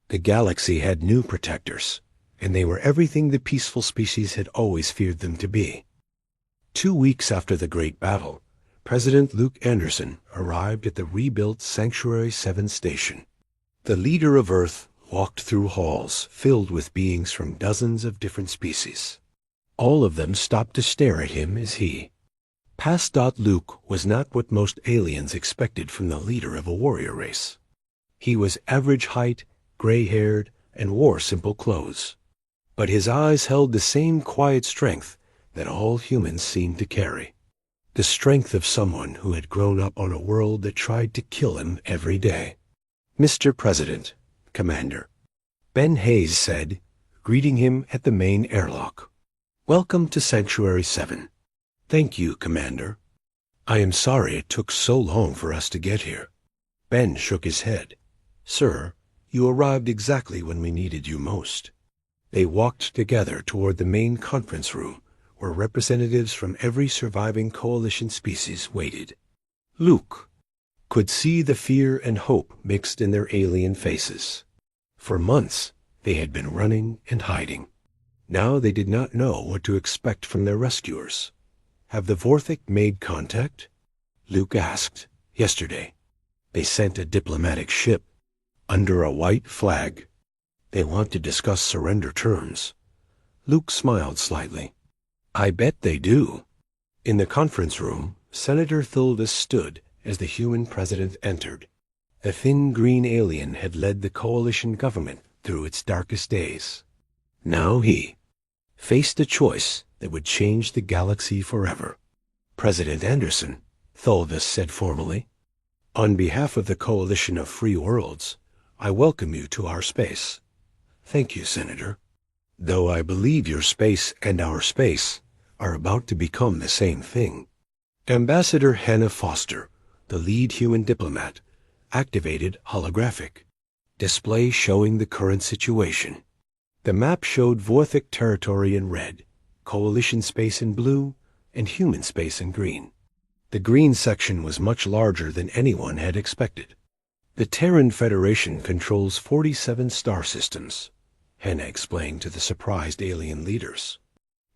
The galaxy had new protectors, and they were everything the peaceful species had always feared them to be. 2 weeks after the Great Battle, President Luke Anderson arrived at the rebuilt Sanctuary 7 station. The leader of Earth walked through halls filled with beings from dozens of different species. All of them stopped to stare at him as he. Pastor Luke was not what most aliens expected from the leader of a warrior race. He was average height, gray-haired, and wore simple clothes. But his eyes held the same quiet strength that all humans seemed to carry. The strength of someone who had grown up on a world that tried to kill him every day. "Mr. President, Commander," Ben Hayes said, greeting him at the main airlock. "Welcome to Sanctuary 7. "Thank you, Commander. I am sorry it took so long for us to get here." Ben shook his head. "Sir, you arrived exactly when we needed you most." They walked together toward the main conference room, where representatives from every surviving coalition species waited. Luke could see the fear and hope mixed in their alien faces. For months, they had been running and hiding. Now they did not know what to expect from their rescuers. "Have the Vorthic made contact?" Luke asked. "Yesterday. They sent a diplomatic ship under a white flag. They want to discuss surrender terms." Luke smiled slightly. "I bet they do." In the conference room, Senator Thildus stood as the human president entered. The thin green alien had led the coalition government through its darkest days. Now he faced a choice that would change the galaxy forever. "President Anderson," Thildus said formally, "on behalf of the Coalition of Free Worlds, I welcome you to our space." "Thank you, Senator. Though I believe your space and our space are about to become the same thing." Ambassador Hannah Foster, the lead human diplomat, activated holographic display showing the current situation. The map showed Vorthic territory in red, coalition space in blue, and human space in green. The green section was much larger than anyone had expected. "The Terran Federation controls 47 star systems," Hannah explained to the surprised alien leaders.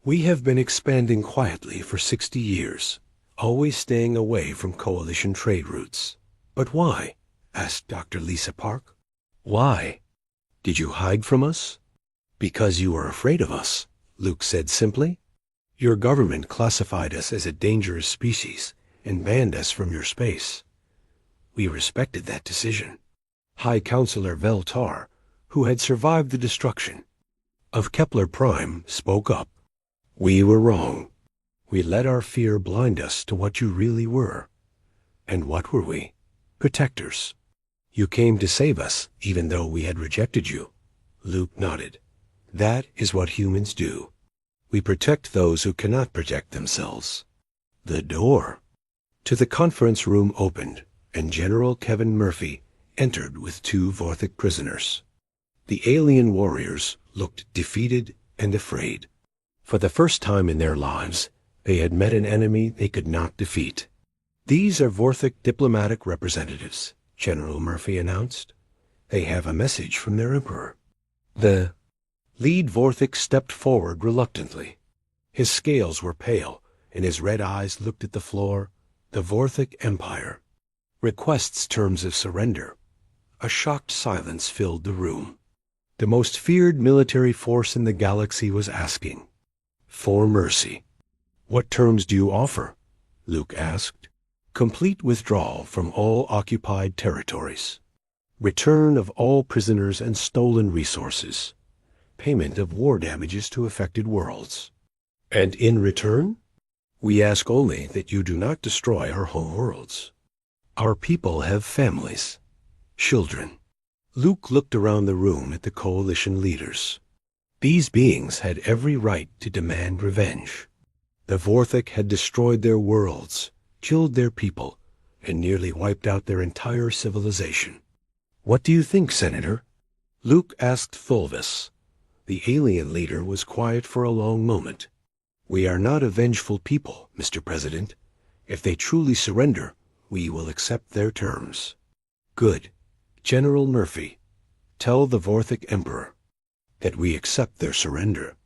"We have been expanding quietly for 60 years, always staying away from coalition trade routes." "But why?" asked Dr. Lisa Park. "Why? Did you hide from us?" "Because you were afraid of us," Luke said simply. "Your government classified us as a dangerous species and banned us from your space. We respected that decision." High Counselor Veltar, who had survived the destruction of Kepler Prime, spoke up. "We were wrong. We let our fear blind us to what you really were. And what were we? Protectors. You came to save us, even though we had rejected you. Luke nodded. That is what humans do. We protect those who cannot protect themselves. The door to the conference room opened, and General Kevin Murphy entered with 2 Vorthic prisoners. The alien warriors looked defeated and afraid. For the first time in their lives, they had met an enemy they could not defeat. These are Vorthic diplomatic representatives, General Murphy announced. They have a message from their emperor. The lead Vorthic stepped forward reluctantly. His scales were pale, and his red eyes looked at the floor. The Vorthic Empire requests terms of surrender. A shocked silence filled the room. The most feared military force in the galaxy was asking for mercy. What terms do you offer? Luke asked. Complete withdrawal from all occupied territories. Return of all prisoners and stolen resources. Payment of war damages to affected worlds. And in return, we ask only that you do not destroy our home worlds. Our people have families, children. Luke looked around the room at the coalition leaders. These beings had every right to demand revenge. The Vorthic had destroyed their worlds, killed their people, and nearly wiped out their entire civilization. What do you think, Senator? Luke asked Thulvis. The alien leader was quiet for a long moment. We are not a vengeful people, Mr. President. If they truly surrender, we will accept their terms. Good. General Murphy, tell the Vorthic Emperor that we accept their surrender,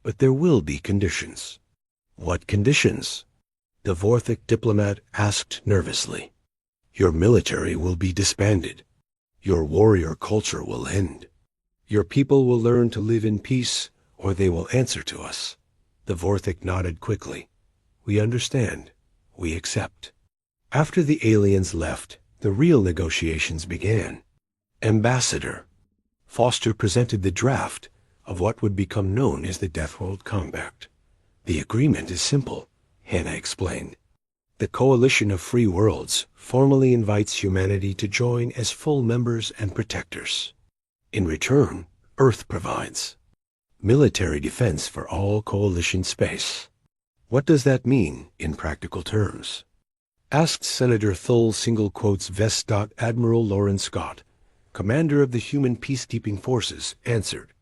but there will be conditions. What conditions? The Vorthic diplomat asked nervously. Your military will be disbanded. Your warrior culture will end. Your people will learn to live in peace, or they will answer to us. The Vorthic nodded quickly. We understand. We accept. After the aliens left, the real negotiations began. Ambassador Foster presented the draft of what would become known as the Deathworld Compact. The agreement is simple, Hannah explained. The Coalition of Free Worlds formally invites humanity to join as full members and protectors. In return, Earth provides military defense for all Coalition space. What does that mean in practical terms? Asked Senator Thul Vest. Admiral Lawrence Scott, commander of the human peacekeeping forces, answered,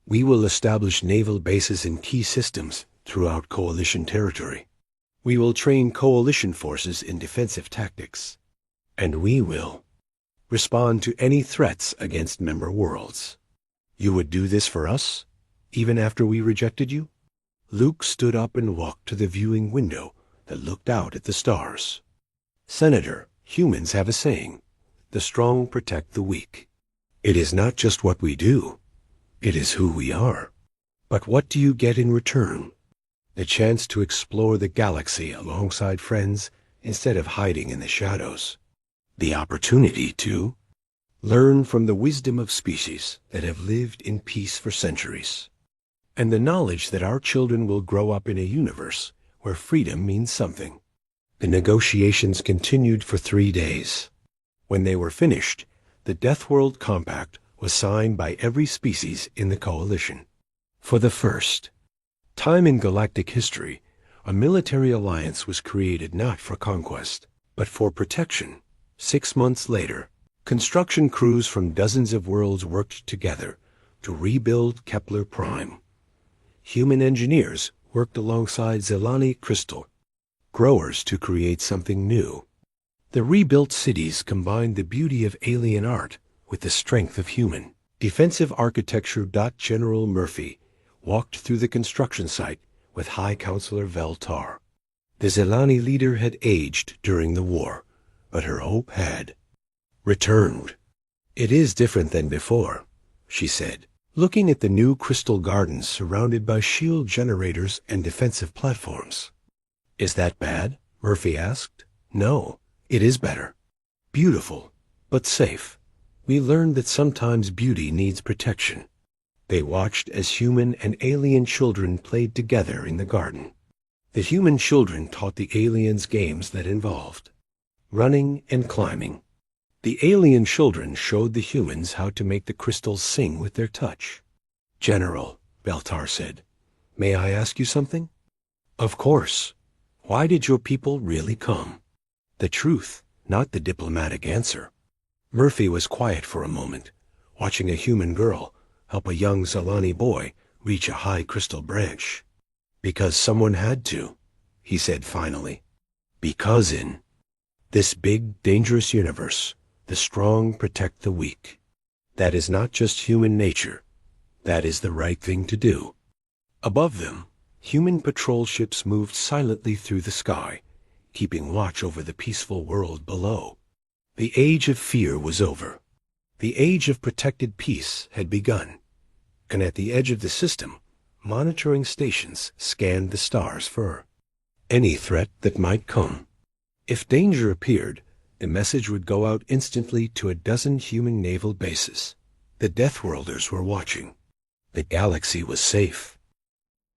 We will establish naval bases in key systems throughout Coalition territory. We will train Coalition forces in defensive tactics. And we will respond to any threats against member worlds. You would do this for us, even after we rejected you? Luke stood up and walked to the viewing window that looked out at the stars. Senator, humans have a saying, the strong protect the weak. It is not just what we do, it is who we are. But what do you get in return? The chance to explore the galaxy alongside friends instead of hiding in the shadows. The opportunity to learn from the wisdom of species that have lived in peace for centuries. And the knowledge that our children will grow up in a universe where freedom means something. The negotiations continued for 3 days. When they were finished, the Deathworld Compact was signed by every species in the Coalition. For the first time in galactic history, a military alliance was created not for conquest, but for protection. 6 months later, construction crews from dozens of worlds worked together to rebuild Kepler Prime. Human engineers worked alongside Zelani Crystal growers to create something new. The rebuilt cities combined the beauty of alien art with the strength of human defensive architecture. General Murphy walked through the construction site with High Counselor Veltar. The Zelani leader had aged during the war, but her hope had returned. It is different than before, she said, looking at the new crystal gardens surrounded by shield generators and defensive platforms. Is that bad? Murphy asked. No, it is better. Beautiful, but safe. We learned that sometimes beauty needs protection. They watched as human and alien children played together in the garden. The human children taught the aliens games that involved running and climbing. The alien children showed the humans how to make the crystals sing with their touch. "General," Beltar said, "may I ask you something?" "Of course. Why did your people really come?" The truth, not the diplomatic answer. Murphy was quiet for a moment, watching a human girl help a young Zalani boy reach a high crystal branch. "Because someone had to," he said finally. "Because in this big, dangerous universe, the strong protect the weak. That is not just human nature. That is the right thing to do." Above them, human patrol ships moved silently through the sky, keeping watch over the peaceful world below. The age of fear was over. The age of protected peace had begun. And at the edge of the system, monitoring stations scanned the stars for any threat that might come. If danger appeared, the message would go out instantly to a dozen human naval bases. The Deathworlders were watching. The galaxy was safe.